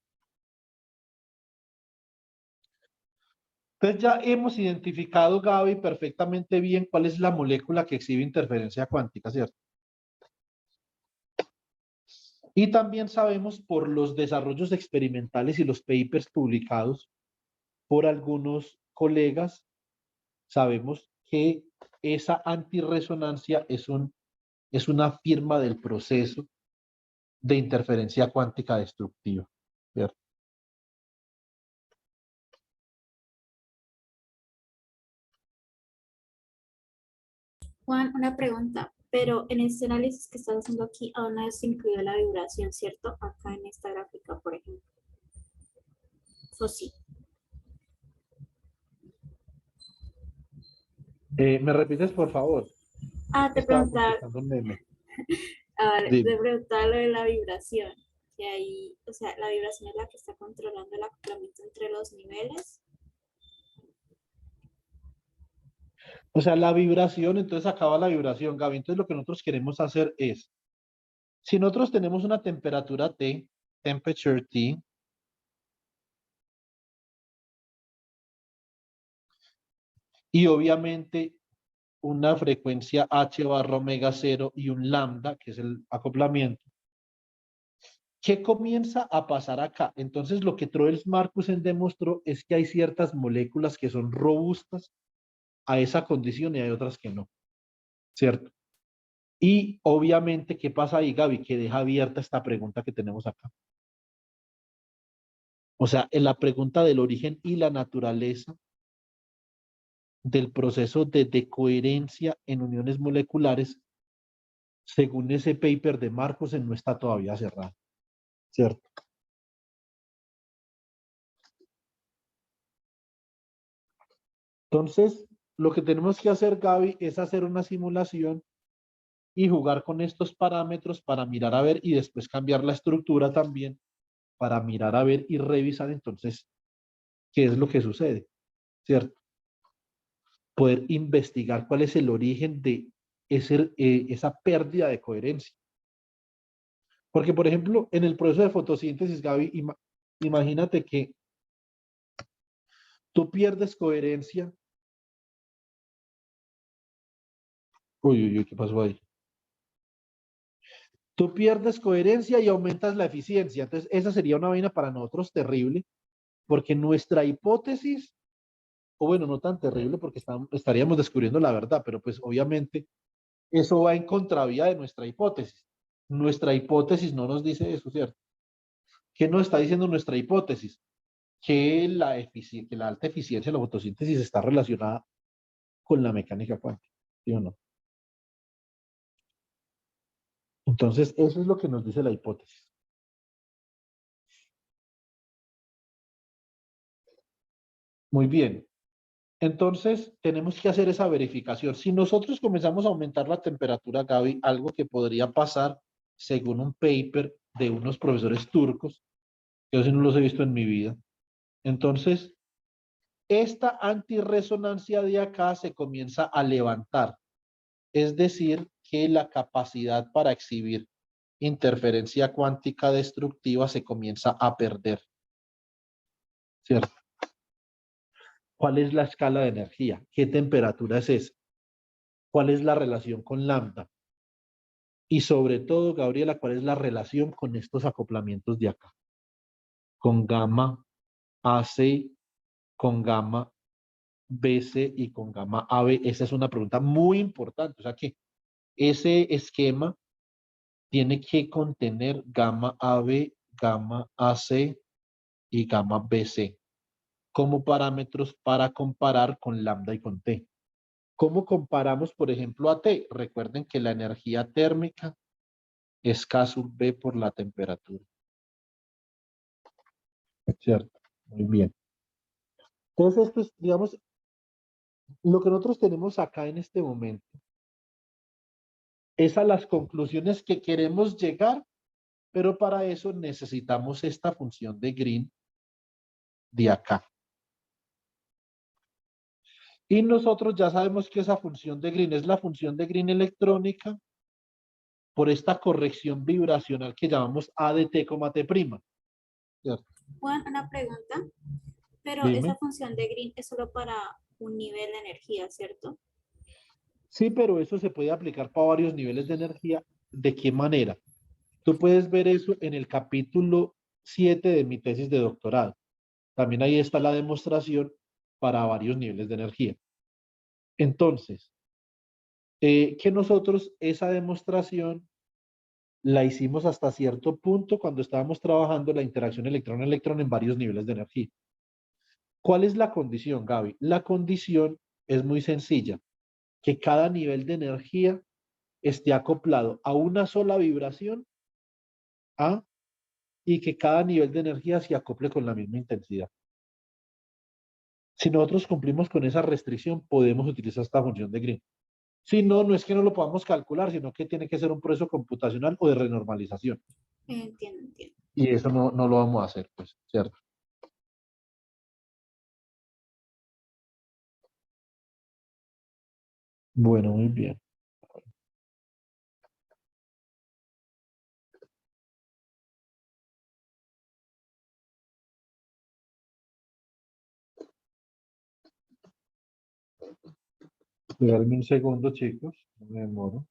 [SPEAKER 1] Entonces ya hemos identificado, Gaby, perfectamente bien cuál es la molécula que exhibe interferencia cuántica, ¿cierto? Y también sabemos por los desarrollos experimentales y los papers publicados por algunos colegas, sabemos que esa antirresonancia es una firma del proceso de interferencia cuántica destructiva, ¿cierto?
[SPEAKER 2] Juan, una pregunta, pero en este análisis que estás haciendo aquí, aún no se incluye la vibración, ¿cierto? Acá en esta gráfica, por ejemplo. ¿O sí?
[SPEAKER 1] ¿Me repites, por favor?
[SPEAKER 2] Te
[SPEAKER 1] Estaba
[SPEAKER 2] preguntaba,
[SPEAKER 1] contestando un meme.
[SPEAKER 2] te
[SPEAKER 1] Dime.
[SPEAKER 2] preguntaba lo de la vibración, que ahí, o sea, la vibración es la que está controlando el acoplamiento entre los niveles.
[SPEAKER 1] O sea, la vibración, entonces acaba la vibración, Gaby. Entonces lo que nosotros queremos hacer es, si nosotros tenemos una temperatura T, temperature T, y obviamente una frecuencia h barra omega 0 y un lambda, que es el acoplamiento. ¿Qué comienza a pasar acá? Entonces, lo que Troels-Markussen demostró es que hay ciertas moléculas que son robustas a esa condición y hay otras que no, ¿cierto? Y obviamente, ¿qué pasa ahí, Gaby? Que deja abierta esta pregunta que tenemos acá. O sea, en la pregunta del origen y la naturaleza del proceso de decoherencia en uniones moleculares, según ese paper de Markussen, no está todavía cerrado, ¿cierto? Entonces, lo que tenemos que hacer, Gaby, es hacer una simulación y jugar con estos parámetros para mirar a ver y después cambiar la estructura también para mirar a ver y revisar entonces qué es lo que sucede, ¿cierto? Poder investigar cuál es el origen de esa pérdida de coherencia. Porque, por ejemplo, en el proceso de fotosíntesis, Gaby, imagínate que tú pierdes coherencia. Uy, uy, uy, ¿qué pasó ahí? Tú pierdes coherencia y aumentas la eficiencia. Entonces, esa sería una vaina para nosotros terrible, porque nuestra hipótesis, o bueno, no tan terrible porque estaríamos descubriendo la verdad, pero pues obviamente eso va en contravía de nuestra hipótesis. Nuestra hipótesis no nos dice eso, ¿cierto? ¿Qué nos está diciendo nuestra hipótesis? Que que la alta eficiencia de la fotosíntesis está relacionada con la mecánica cuántica, ¿sí o no? Entonces, eso es lo que nos dice la hipótesis. Muy bien. Entonces, tenemos que hacer esa verificación. Si nosotros comenzamos a aumentar la temperatura, Gaby, algo que podría pasar según un paper de unos profesores turcos, yo sí no los he visto en mi vida. Entonces, esta antirresonancia de acá se comienza a levantar. Es decir, que la capacidad para exhibir interferencia cuántica destructiva se comienza a perder, ¿cierto? ¿Cuál es la escala de energía? ¿Qué temperatura es esa? ¿Cuál es la relación con lambda? Y sobre todo, Gabriela, ¿cuál es la relación con estos acoplamientos de acá? Con gamma AC, con gamma BC y con gamma AB. Esa es una pregunta muy importante. O sea que ese esquema tiene que contener gamma AB, gamma AC y gamma BC como parámetros para comparar con lambda y con T. ¿Cómo comparamos, por ejemplo, a T? Recuerden que la energía térmica es K sub B por la temperatura. ¿Cierto? Muy bien. Entonces, esto es, digamos, lo que nosotros tenemos acá en este momento es a las conclusiones que queremos llegar, pero para eso necesitamos esta función de Green de acá. Y nosotros ya sabemos que esa función de Green es la función de Green electrónica por esta corrección vibracional que llamamos A de T, T'. ¿Cierto?
[SPEAKER 2] Juan, una pregunta, pero esa
[SPEAKER 1] Dime.
[SPEAKER 2] función de Green es solo para un nivel de energía, ¿cierto?
[SPEAKER 1] Sí, pero eso se puede aplicar para varios niveles de energía. ¿De qué manera? Tú puedes ver eso en el capítulo 7 de mi tesis de doctorado. También ahí está la demostración para varios niveles de energía. Entonces, que nosotros esa demostración la hicimos hasta cierto punto cuando estábamos trabajando la interacción electrón-electrón en varios niveles de energía. ¿Cuál es la condición, Gaby? La condición es muy sencilla, que cada nivel de energía esté acoplado a una sola vibración A y que cada nivel de energía se acople con la misma intensidad. Si nosotros cumplimos con esa restricción, podemos utilizar esta función de Green. Si no, no es que no lo podamos calcular, sino que tiene que ser un proceso computacional o de renormalización.
[SPEAKER 2] Entiendo, entiendo.
[SPEAKER 1] Y eso no lo vamos a hacer, pues, ¿cierto? Bueno, muy bien. Esperarme un segundo, chicos. No me demoro.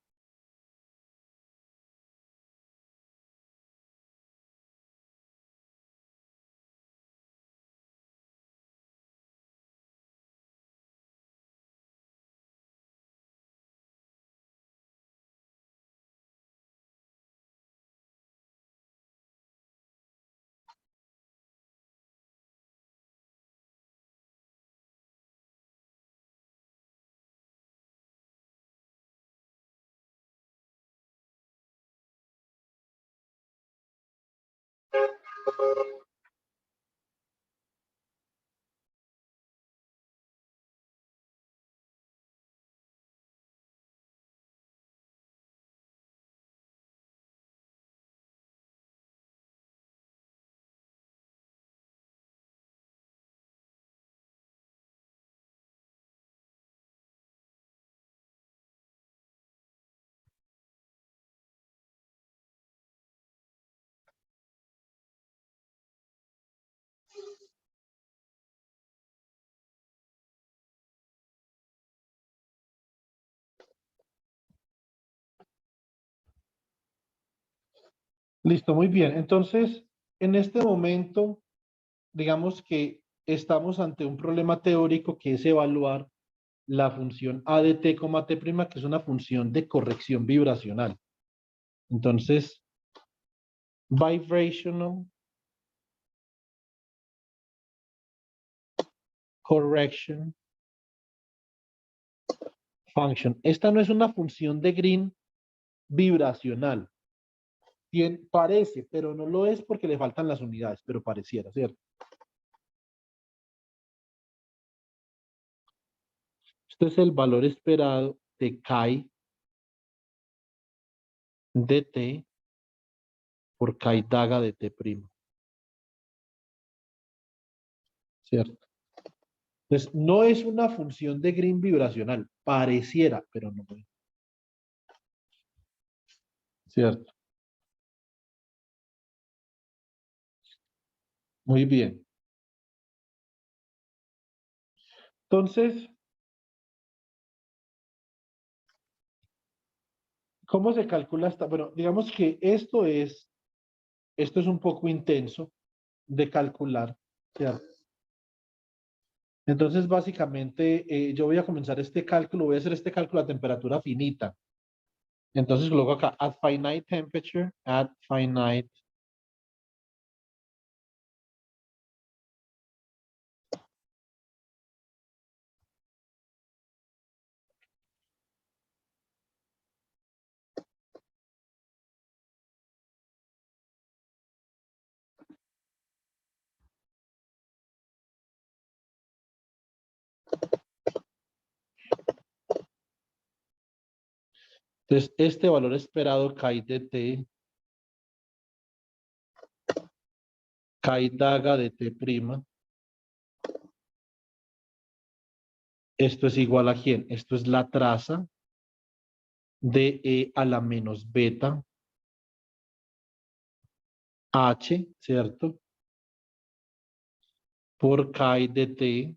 [SPEAKER 1] Listo, muy bien. Entonces, en este momento, digamos que estamos ante un problema teórico que es evaluar la función A de t, t', que es una función de corrección vibracional. Entonces, vibrational correction function. Esta no es una función de Green vibracional. Bien, parece, pero no lo es porque le faltan las unidades, pero pareciera, ¿cierto? Este es el valor esperado de chi de t por chi daga de t', ¿cierto? Entonces, no es una función de Green vibracional, pareciera, pero no es. ¿Cierto? Muy bien. Entonces, ¿cómo se calcula esta? Bueno, digamos que esto es un poco intenso de calcular, ¿cierto? Entonces, básicamente, yo voy a comenzar este cálculo, voy a hacer este cálculo a temperatura finita. Entonces, luego acá, at finite temperature, at finite. Entonces, este valor esperado, chi de t, chi daga de t', esto es igual a quién? Esto es la traza de e a la menos beta h, ¿cierto? Por chi de t,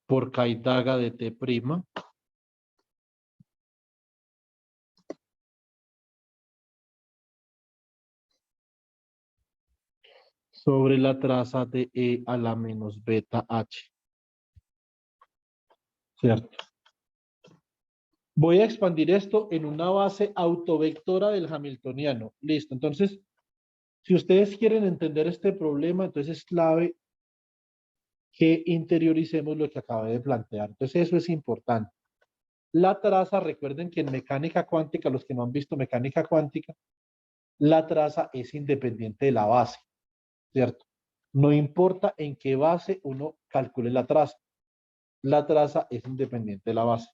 [SPEAKER 1] por chi daga de t', sobre la traza de e a la menos beta h, ¿cierto? Voy a expandir esto en una base autovectora del hamiltoniano. Listo. Entonces, si ustedes quieren entender este problema, entonces es clave que interioricemos lo que acabé de plantear. Entonces, eso es importante. La traza, recuerden que en mecánica cuántica, los que no han visto mecánica cuántica, la traza es independiente de la base, ¿cierto? No importa en qué base uno calcule la traza es independiente de la base.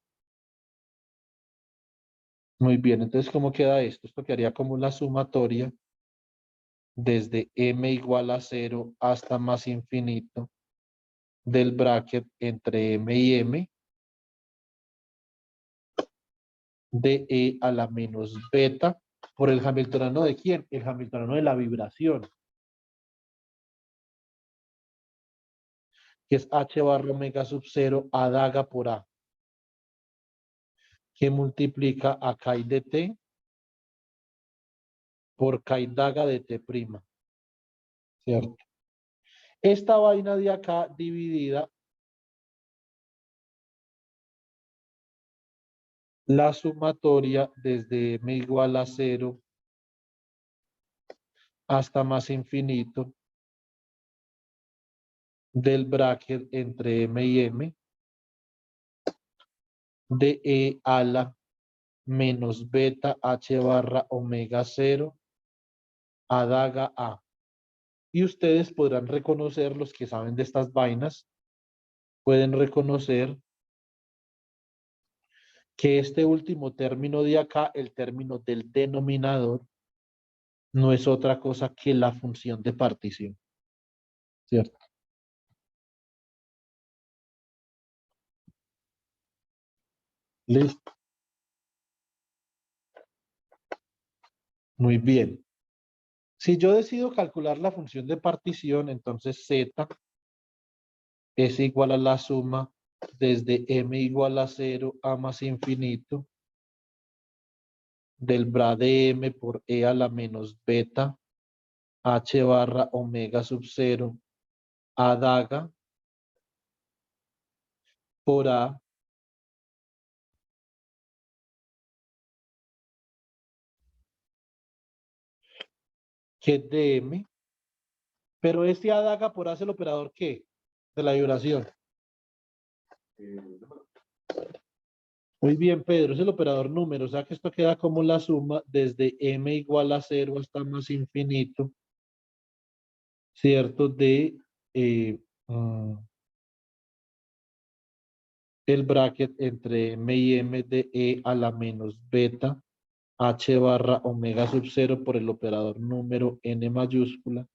[SPEAKER 1] Muy bien, entonces, ¿cómo queda esto? Esto quedaría como la sumatoria desde m igual a 0 hasta más infinito del bracket entre m y m de e a la menos beta por el hamiltoniano de quién? El hamiltoniano de la vibración. que es h barra omega sub 0 a daga por a, que multiplica a chi de t por chi daga de t prima, ¿cierto? Esta vaina de acá dividida, la sumatoria desde m igual a 0 hasta más infinito del bracket entre m y m de e a la menos beta h barra omega 0 a daga a. Y ustedes podrán reconocer, los que saben de estas vainas, pueden reconocer que este último término de acá, el término del denominador, no es otra cosa que la función de partición, ¿cierto? Listo. Muy bien. Si yo decido calcular la función de partición, entonces z es igual a la suma desde m igual a 0 a más infinito del bra de m por e a la menos beta h barra omega sub 0 a daga por a que es de m, pero este a daga por a es el operador ¿qué? De la vibración. Muy bien, Pedro, es el operador número, o sea que esto queda como la suma desde m igual a 0 hasta más infinito, ¿cierto? De el bracket entre m y m de e a la menos beta h barra omega sub 0 por el operador número n mayúscula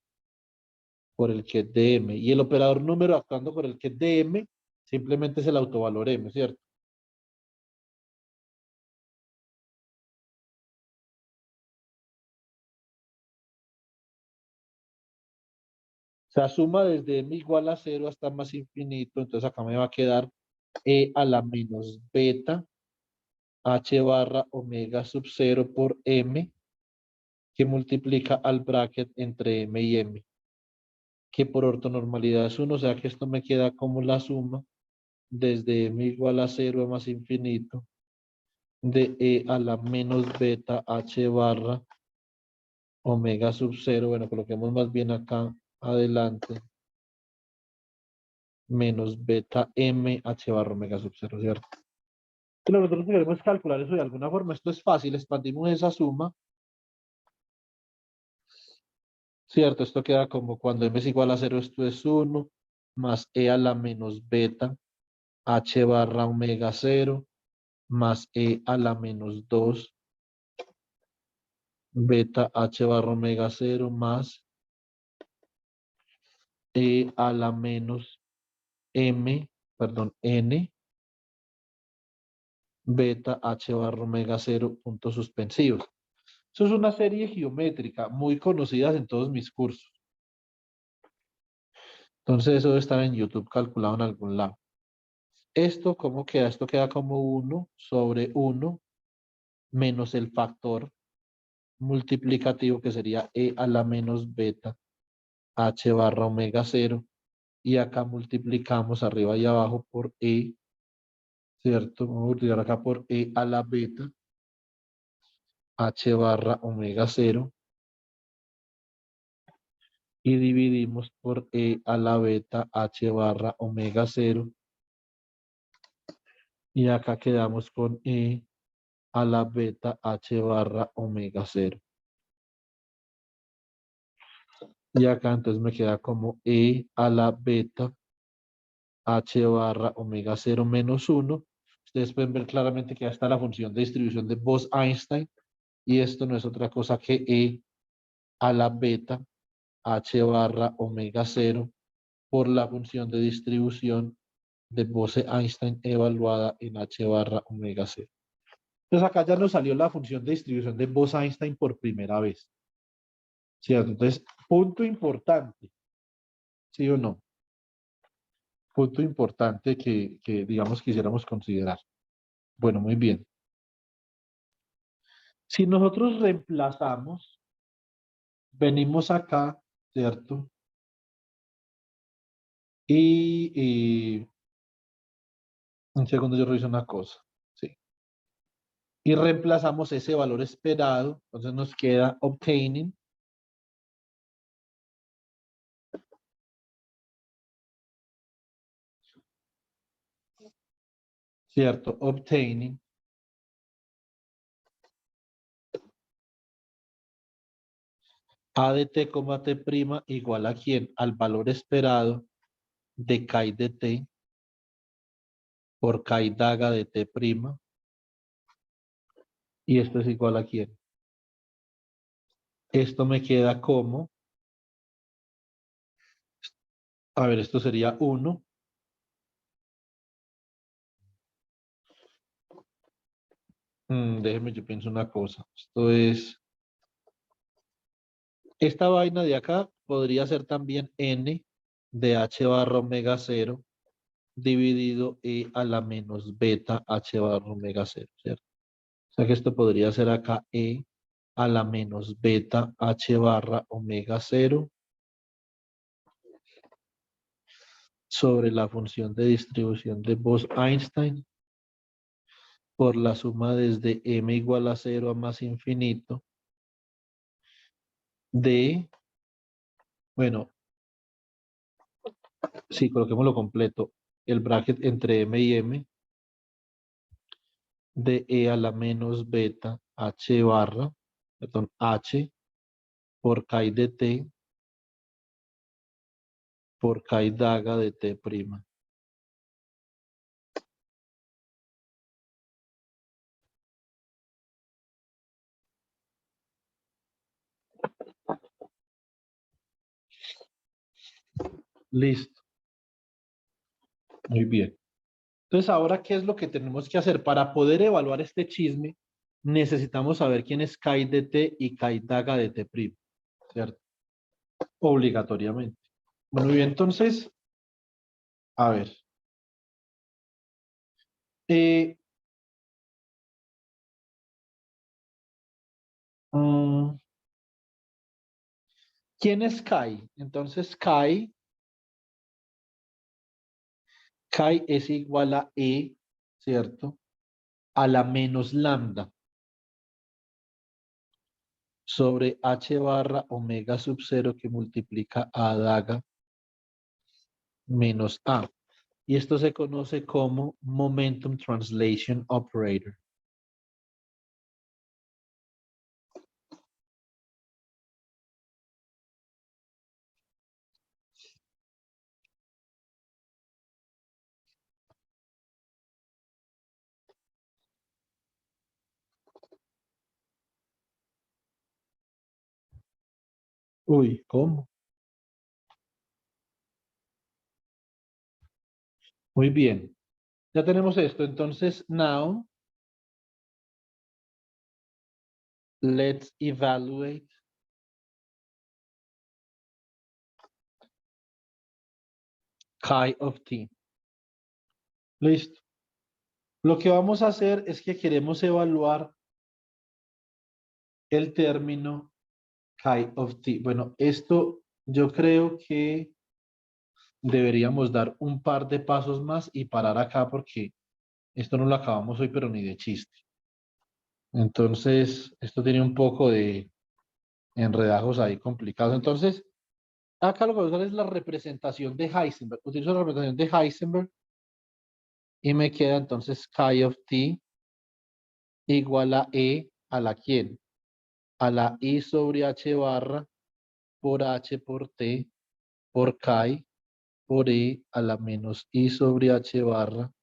[SPEAKER 1] por el que es de m. Y el operador número actuando por el que es de m simplemente es el autovalor m, ¿cierto? O sea, suma desde m igual a 0 hasta más infinito, entonces acá me va a quedar e a la menos beta h barra omega sub 0 por m que multiplica al bracket entre m y m, que por ortonormalidad es 1, o sea que esto me queda como la suma desde m igual a 0 a más infinito de e a la menos beta h barra omega sub 0, bueno, coloquemos más bien acá adelante, menos beta m h barra omega sub 0, ¿cierto? Pero nosotros queremos calcular eso de alguna forma, esto es fácil, expandimos esa suma, ¿cierto? Esto queda como cuando m es igual a 0, esto es 1, más e a la menos beta h barra omega 0, más e a la menos 2 beta h barra omega 0 más e a la menos m, perdón, n beta h barra omega 0 puntos suspensivos. Eso es una serie geométrica muy conocida en todos mis cursos. Entonces eso debe estar en YouTube calculado en algún lado. ¿Esto cómo queda? Esto queda como 1 sobre 1 menos el factor multiplicativo que sería e a la menos beta h barra omega 0. Y acá multiplicamos arriba y abajo por e, ¿cierto? Vamos a multiplicar acá por e a la beta h barra omega 0 y dividimos por e a la beta h barra omega 0 y acá quedamos con e a la beta h barra omega 0 y acá entonces me queda como e a la beta h barra omega 0 menos 1. Ustedes pueden ver claramente que ya está la función de distribución de Bose-Einstein y esto no es otra cosa que e a la beta h barra omega 0 por la función de distribución de Bose-Einstein evaluada en h barra omega 0. Entonces acá ya nos salió la función de distribución de Bose-Einstein por primera vez. ¿Cierto? Entonces, punto importante. ¿Sí o no? punto importante que digamos, quisiéramos considerar. Bueno, muy bien. Si nosotros reemplazamos, venimos acá, ¿cierto? Y un segundo yo reviso una cosa. Sí. Y reemplazamos ese valor esperado. Entonces nos queda obtaining. ¿Cierto? Obtaining. A de t, t' igual a quién? Al valor esperado de chi de t por chi daga de t'. Y esto es igual a quién. Esto me queda como, a ver, esto sería 1. Déjeme, yo pienso una cosa. Esto es, esta vaina de acá podría ser también n de h barra omega 0 dividido e a la menos beta h barra omega 0, ¿cierto? O sea que esto podría ser acá e a la menos beta h barra omega 0 sobre la función de distribución de Bose-Einstein por la suma desde m igual a 0 a más infinito de, bueno, sí, coloquémoslo completo, el bracket entre m y m de e a la menos beta h barra, perdón, h por chi de t por chi daga de t'. Listo, muy bien. Entonces, ahora, ¿qué es lo que tenemos que hacer? Para poder evaluar este chisme, necesitamos saber quién es chi de t y chi daga de t', ¿cierto? Obligatoriamente. Bueno, muy bien, entonces, a ver. Eh, mm, ¿Quién es chi? Entonces, chi es igual a e, ¿cierto? A la menos lambda sobre h barra omega sub 0 que multiplica a daga menos a. Y esto se conoce como Momentum Translation Operator. Uy, ¿cómo? Muy bien. Ya tenemos esto. Entonces, now, let's evaluate chi of t. Listo. Lo que vamos a hacer es que queremos evaluar el término chi of t. Bueno, esto yo creo que deberíamos dar un par de pasos más y parar acá porque esto no lo acabamos hoy, pero ni de chiste. Entonces, esto tiene un poco de enredajos ahí complicados. Entonces, acá lo que vamos a usar es la representación de Heisenberg. Utilizo la representación de Heisenberg y me queda entonces chi of t igual a e a la quién? A la i sobre h barra por h por t por chi por e a la menos i sobre h barra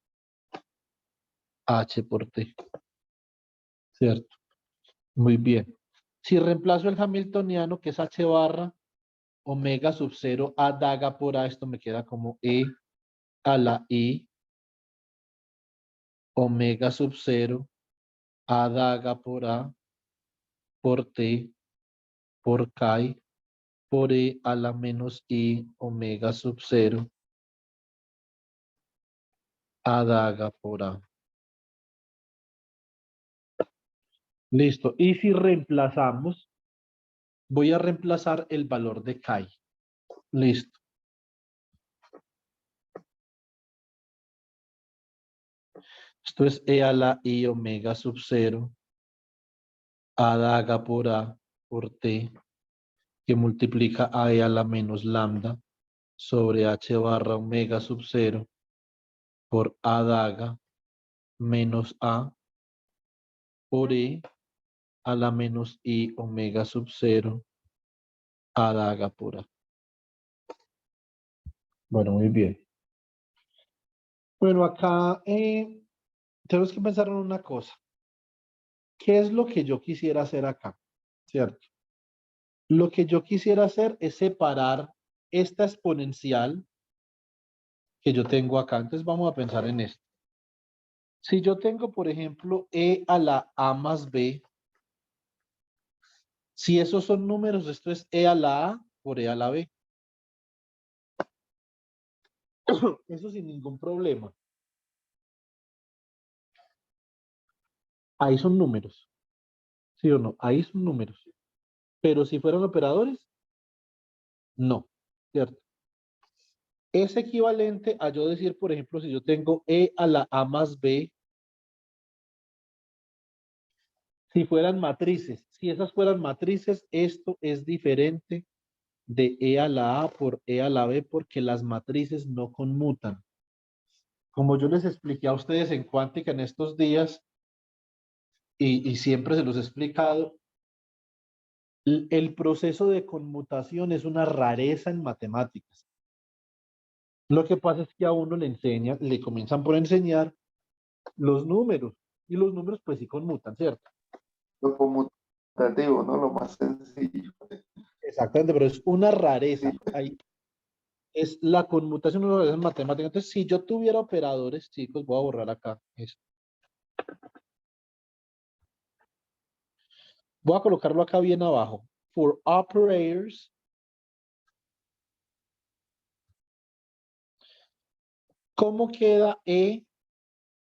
[SPEAKER 1] h por t. ¿Cierto? Muy bien. Si reemplazo el hamiltoniano, que es h barra omega sub 0 a daga por a, esto me queda como e a la i omega sub 0 a daga por a por t por chi por e a la menos i omega sub 0 daga por A. Listo. Y si reemplazamos, voy a reemplazar el valor de Chi. Listo. Esto es E a la I omega sub 0 A daga por A por T, que multiplica a E a la menos lambda sobre H barra omega sub 0 por A daga menos A por E a la menos I omega sub 0 A daga por A. Bueno, muy bien. Bueno, acá tenemos que pensar en una cosa. ¿Qué es lo que yo quisiera hacer acá? ¿Cierto? Lo que yo quisiera hacer es separar esta exponencial que yo tengo acá. Entonces vamos a pensar en esto. Si yo tengo, por ejemplo, e a la a más b, si esos son números, esto es e a la a por e a la b. Eso sin ningún problema. Ahí son números. ¿Sí o no? Ahí son números. Pero si fueran operadores, no. ¿Cierto? Es equivalente a yo decir, por ejemplo, si yo tengo e a la a más b, si fueran matrices. Si esas fueran matrices, esto es diferente de e a la a por e a la b porque las matrices no conmutan. Como yo les expliqué a ustedes en cuántica en estos días, y siempre se los he explicado, el proceso de conmutación es una rareza en matemáticas. Lo que pasa es que a uno le enseñan, le comienzan por enseñar los números, y los números pues sí conmutan, ¿cierto?
[SPEAKER 3] Lo conmutativo, ¿no? Lo más sencillo.
[SPEAKER 1] Exactamente, pero es una rareza.
[SPEAKER 3] Sí.
[SPEAKER 1] Ahí es la conmutación, una rareza en matemáticas. Entonces, si yo tuviera operadores, chicos, voy a borrar acá esto. Voy a colocarlo acá bien abajo. For operators, ¿cómo queda E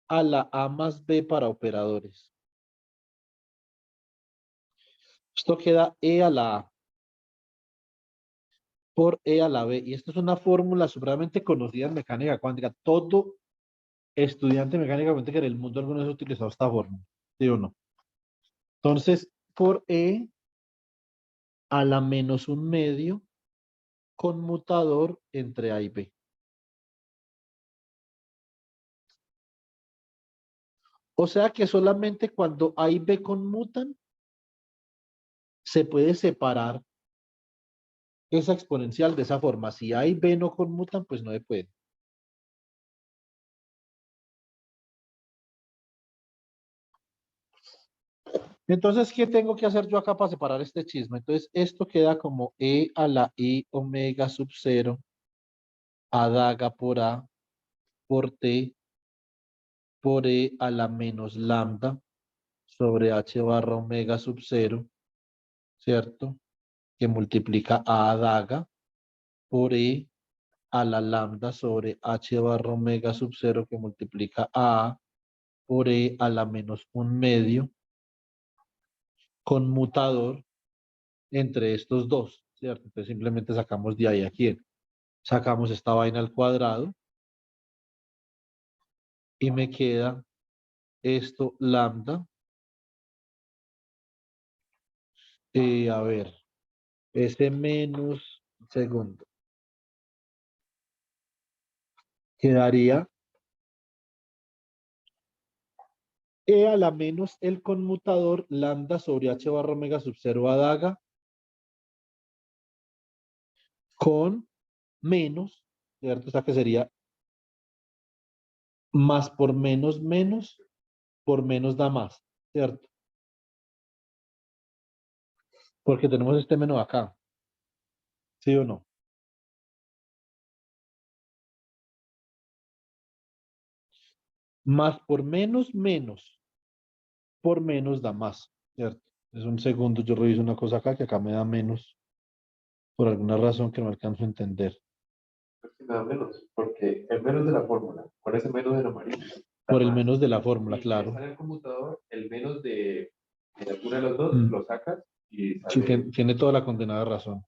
[SPEAKER 1] a la A más B para operadores? Esto queda E a la A por E a la B. Y esto es una fórmula supremamente conocida en mecánica cuántica. Todo estudiante de mecánica cuántica en el mundo alguna vez ha utilizado esta fórmula. ¿Sí o no? Entonces, por E a la menos un medio conmutador entre A y B. O sea que solamente cuando A y B conmutan, se puede separar esa exponencial de esa forma. Si A y B no conmutan, pues no se puede. Entonces, ¿qué tengo que hacer yo acá para separar este chisme? Entonces, esto queda como E a la I omega sub 0 a daga por A por T por E a la menos lambda sobre H barra omega sub 0, ¿cierto? Que multiplica A daga por E a la lambda sobre H barra omega sub 0 que multiplica A por E a la menos un medio conmutador entre estos dos, ¿cierto? Entonces simplemente sacamos de ahí a quién. Sacamos esta vaina al cuadrado y me queda esto lambda. A ver, ese menos, segundo, quedaría E a la menos el conmutador lambda sobre H barra omega sub 0 a daga con menos, ¿cierto? O sea que sería más por menos menos, por menos da más, ¿cierto? Porque tenemos este menos acá, ¿sí o no? Más por menos menos, por menos da más, ¿cierto? Es un segundo, yo reviso una cosa acá que acá me da menos por alguna razón que no alcanzo a entender.
[SPEAKER 4] me da menos, porque el menos de la fórmula, ¿cuál es el menos del amarillo?
[SPEAKER 1] Por el
[SPEAKER 4] Más.
[SPEAKER 1] menos de la fórmula,
[SPEAKER 4] Y
[SPEAKER 1] claro.
[SPEAKER 4] sale el computador, el menos de alguno de los dos,
[SPEAKER 1] Mm.
[SPEAKER 4] lo sacas y
[SPEAKER 1] Sí,
[SPEAKER 4] sale.
[SPEAKER 1] tiene toda la condenada razón.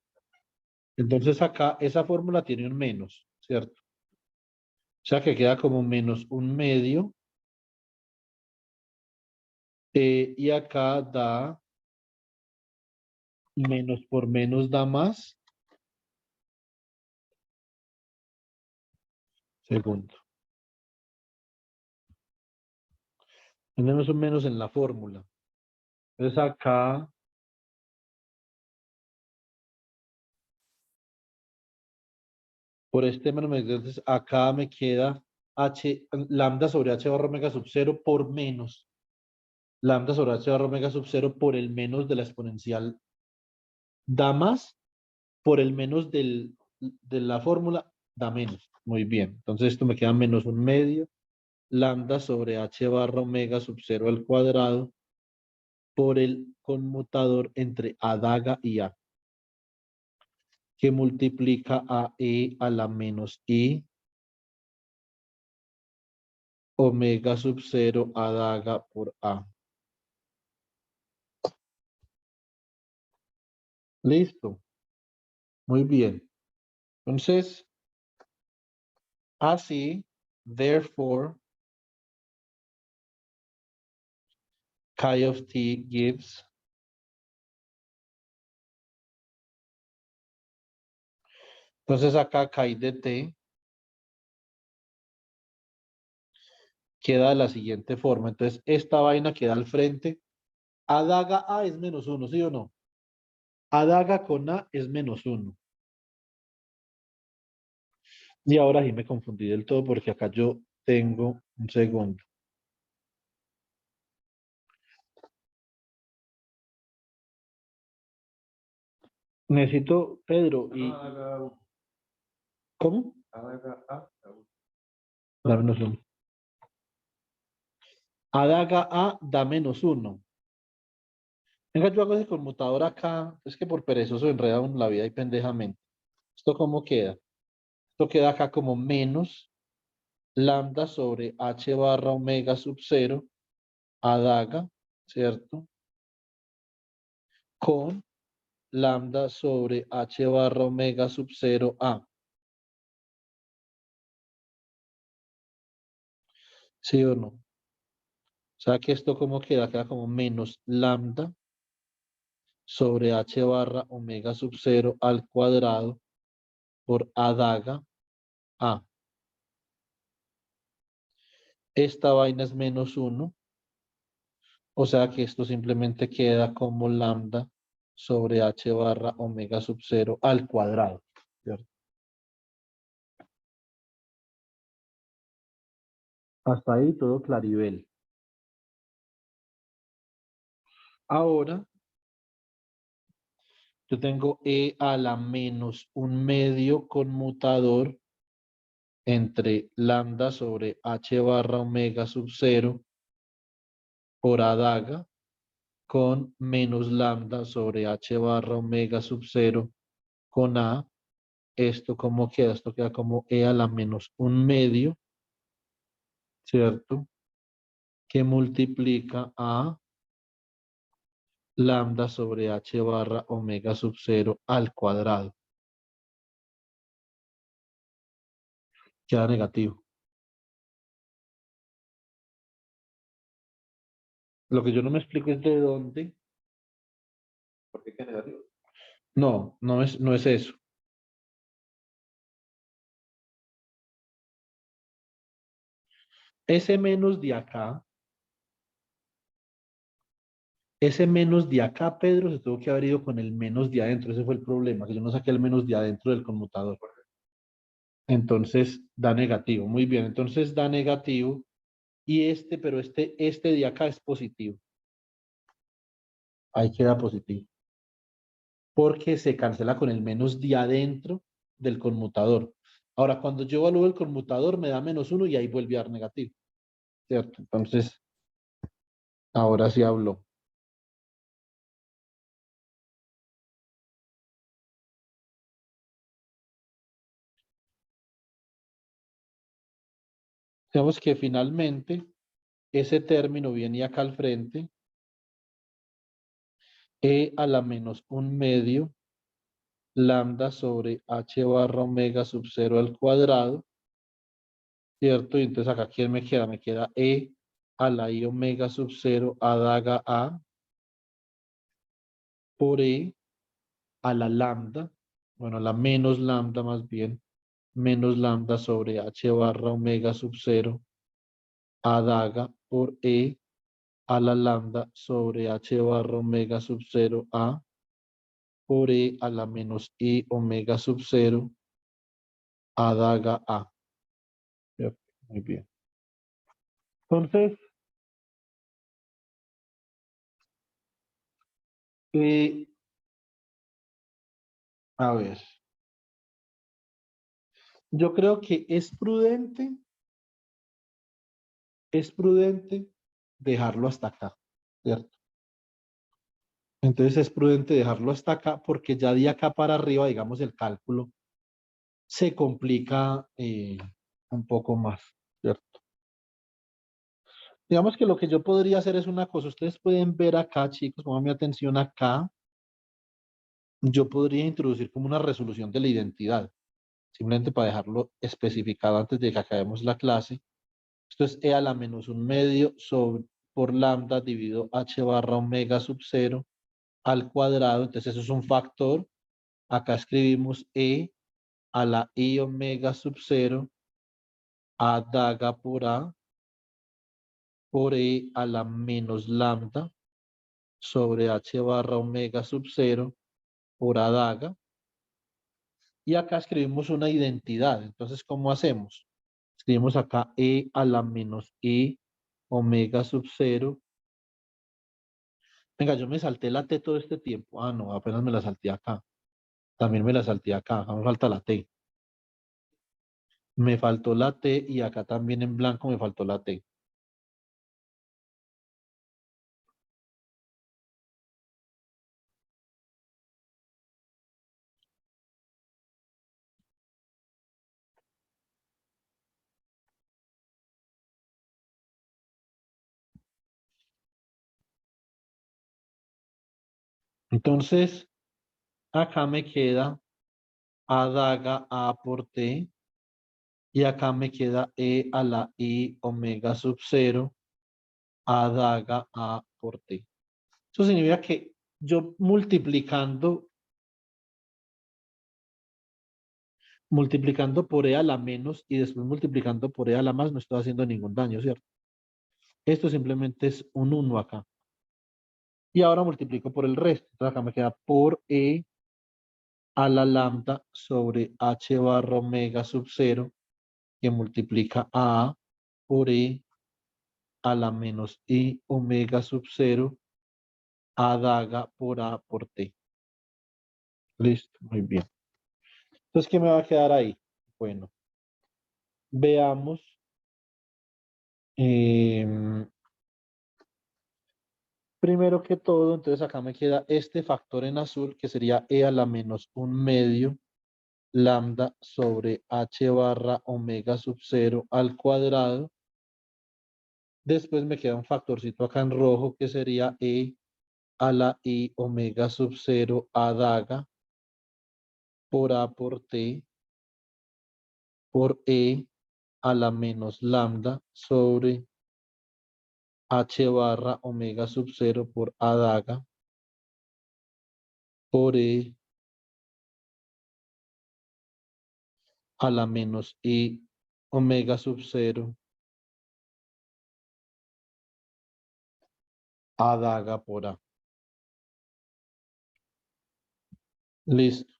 [SPEAKER 1] Entonces acá esa fórmula tiene un menos, ¿cierto? O sea que queda como menos un medio. Y acá da menos por menos da más. Segundo. Tenemos un menos en la fórmula. Entonces acá por este menos, entonces acá me queda h lambda sobre h barra omega sub 0 por menos lambda sobre h barra omega sub 0 por el menos de la exponencial da más por el menos de la fórmula da menos. Muy bien. Entonces esto me queda menos un medio lambda sobre h barra omega sub 0 al cuadrado por el conmutador entre a daga y a, que multiplica a e a la menos i omega sub 0 a daga por a. Listo. Muy bien. Entonces, así, therefore, chi of t gives. Entonces acá chi de t queda de la siguiente forma. Entonces, esta vaina queda al frente. A daga a es menos 1, ¿sí o no? A daga con a es menos 1. Y ahora sí me confundí del todo porque acá yo tengo un segundo. Necesito, Pedro, y... ¿Cómo? Da menos 1. A daga a da menos 1. Venga, yo hago ese conmutador acá. Es que por perezoso enreda uno la vida y pendejamente. ¿Esto cómo queda? Esto queda acá como menos lambda sobre h barra omega sub 0 a daga, ¿cierto? Con lambda sobre h barra omega sub 0 a. ¿Sí o no? O sea que esto como queda, queda como menos lambda sobre h barra omega sub 0 al cuadrado por a daga a. Esta vaina es menos 1. O sea que esto simplemente queda como lambda sobre h barra omega sub 0 al cuadrado, ¿cierto? Hasta ahí todo claribel. Ahora yo tengo e a la menos un medio conmutador entre lambda sobre h barra omega sub 0 por a daga con menos lambda sobre h barra omega sub 0 con a. Esto como queda, esto queda como e a la menos un medio, ¿cierto? Que multiplica a lambda sobre h barra omega sub 0 al cuadrado. Queda negativo. Lo que yo no me explico es de dónde.
[SPEAKER 4] ¿Por qué queda negativo?
[SPEAKER 1] No, no es eso. Ese menos de acá, ese menos de acá, Pedro, se tuvo que haber ido con el menos de adentro. Ese fue el problema, que yo no saqué el menos de adentro del conmutador. Entonces da negativo. Muy bien, entonces da negativo. Y pero este de acá es positivo. Ahí queda positivo. Porque se cancela con el menos de adentro del conmutador. Ahora, cuando yo evalúo el conmutador, me da menos 1 y ahí vuelve a dar negativo. ¿Cierto? Entonces, ahora sí habló. Digamos que finalmente ese término viene acá al frente. E a la menos 1/2 lambda sobre h barra omega sub 0 al cuadrado, ¿cierto? Y entonces acá, ¿quién me queda? Me queda E a la I omega sub 0 a daga A por E a la lambda, bueno, a la menos lambda más bien, menos lambda sobre h barra omega sub 0 a daga por E a la lambda sobre h barra omega sub 0 a por E a la menos I omega sub 0 a daga A. ¿Cierto? Muy bien. Entonces, eh, a ver, yo creo que es prudente dejarlo hasta acá, ¿cierto? Entonces es prudente dejarlo hasta acá porque ya de acá para arriba, digamos, el cálculo se complica un poco más, ¿cierto? Digamos que lo que yo podría hacer es una cosa, ustedes pueden ver acá, chicos, pongan mi atención acá, yo podría introducir como una resolución de la identidad, simplemente para dejarlo especificado antes de que acabemos la clase. Esto es E a la menos 1/2 sobre, por lambda dividido h barra omega sub 0 al cuadrado. Entonces eso es un factor. Acá escribimos E a la I omega sub 0 a daga por A por E a la menos lambda sobre h barra omega sub 0 por A daga. Y acá escribimos una identidad. Entonces, ¿cómo hacemos? Escribimos acá E a la menos I omega sub 0. Venga, yo me salté la T todo este tiempo. Ah, no, apenas me la salté acá. También me la salté acá. Acá me falta la T. Me faltó la T y acá también en blanco me faltó la T. Entonces, acá me queda A daga A por T. Y acá me queda E a la I omega sub 0 A daga A por T. Eso significa que yo multiplicando por E a la menos y después multiplicando por E a la más no estoy haciendo ningún daño, ¿cierto? Esto simplemente es un 1 acá. Y ahora multiplico por el resto. Entonces acá me queda por E a la lambda sobre h barra omega sub 0 que multiplica a por E a la menos I omega sub 0 a daga por A por T. Listo, muy bien. Entonces, ¿qué me va a quedar ahí? Bueno, veamos. Primero que todo, entonces acá me queda este factor en azul que sería E a la menos 1/2 lambda sobre h barra omega sub 0 al cuadrado. Después me queda un factorcito acá en rojo que sería E a la I omega sub 0 a daga por A por T por E a la menos lambda sobre h barra omega sub 0 por A daga por E a la menos I omega sub 0 a daga por A. Listo.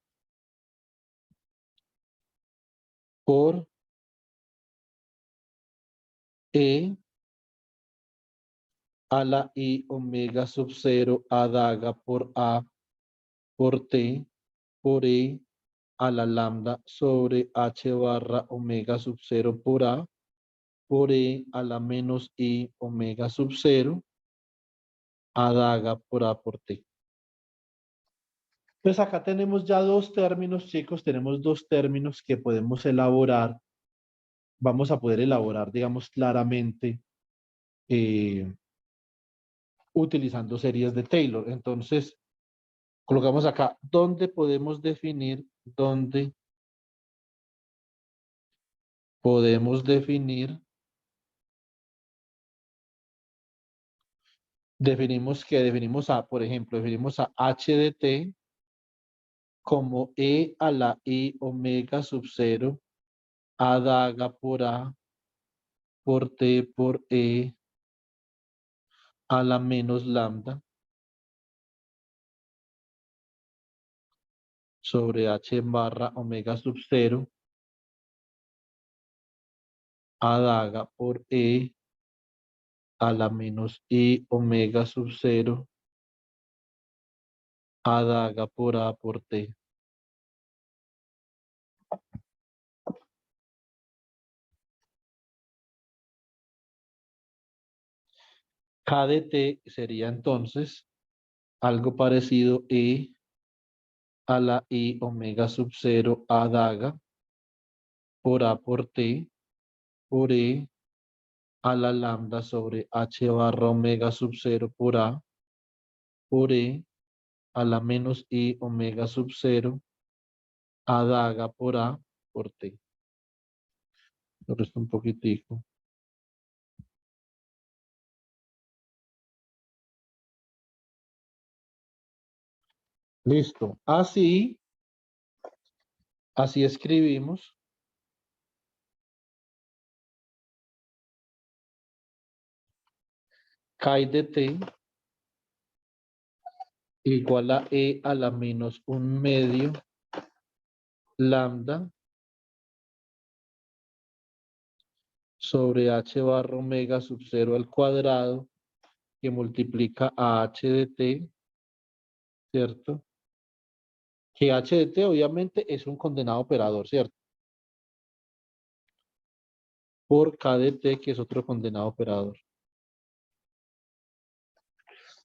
[SPEAKER 1] Por E a la I omega sub 0 a daga por A por T por E a la lambda sobre h barra omega sub 0 por A por E a la menos I omega sub 0 a daga por A por T. Pues acá tenemos ya dos términos, chicos, tenemos dos términos que podemos elaborar vamos a poder elaborar, digamos, claramente utilizando series de Taylor. Entonces, colocamos acá, ¿dónde podemos definir? ¿Dónde podemos definir? Definimos a, por ejemplo, definimos a h de t como e a la i omega sub 0 a daga por a por t por e a la menos lambda sobre h barra omega sub 0 a daga por e a la menos i omega sub 0 a daga por a por t. K de t sería entonces algo parecido e a la i omega sub 0 a daga por a por t por e a la lambda sobre h barra omega sub 0 por a por e a la menos i omega sub 0 a daga por a por t. Lo resto un poquitico. Listo. Así escribimos K de t igual a e a la menos 1/2 lambda sobre h barra omega sub 0 al cuadrado que multiplica a h de t, ¿cierto? Que h de t obviamente es un condenado operador, ¿cierto? Por k de t, que es otro condenado operador.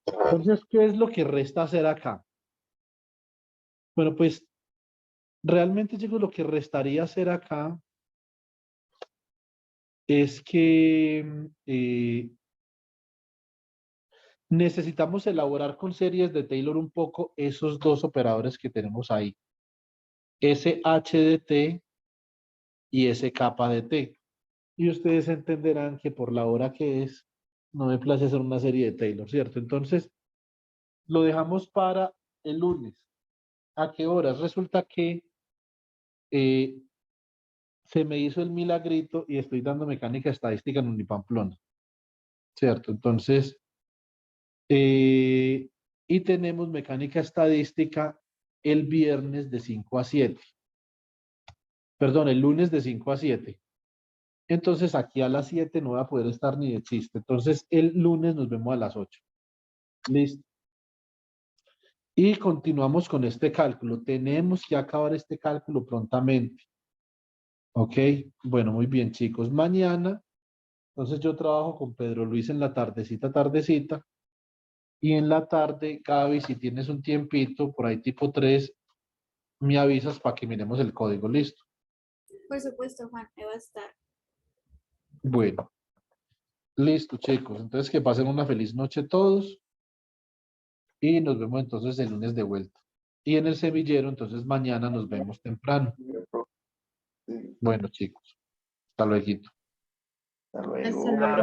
[SPEAKER 1] Entonces, ¿qué es lo que resta hacer acá? Bueno, pues realmente, chicos, lo que restaría hacer acá es que necesitamos elaborar con series de Taylor un poco esos dos operadores que tenemos ahí. Ese h de t y ese kappa de t. Y ustedes entenderán que por la hora que es, no me place hacer una serie de Taylor, ¿cierto? Entonces, lo dejamos para el lunes. ¿A qué horas? Resulta que eh, se me hizo el milagrito y estoy dando mecánica estadística en Unipamplona, ¿cierto? Entonces, y tenemos mecánica estadística el viernes de 5 a 7. Perdón, el lunes de 5 a 7. Entonces, aquí a las 7 no voy a poder estar ni de chiste. Entonces, el lunes nos vemos a las 8. Listo. Y continuamos con este cálculo. Tenemos que acabar este cálculo prontamente. ¿Ok? Bueno, muy bien, chicos. Mañana, entonces yo trabajo con Pedro Luis en la tardecita. Y en la tarde, Gaby, si tienes un tiempito, por ahí tipo 3, me avisas para que miremos el código. ¿Listo?
[SPEAKER 2] Por supuesto, Juan, ahí va a estar.
[SPEAKER 1] Bueno, listo, chicos. Entonces, que pasen una feliz noche todos. Y nos vemos entonces el lunes de vuelta. Y en el semillero, entonces mañana nos vemos temprano.
[SPEAKER 3] Sí,
[SPEAKER 1] Bueno, chicos. Hasta luego.
[SPEAKER 3] hasta
[SPEAKER 2] Hasta
[SPEAKER 3] luego.
[SPEAKER 2] luego.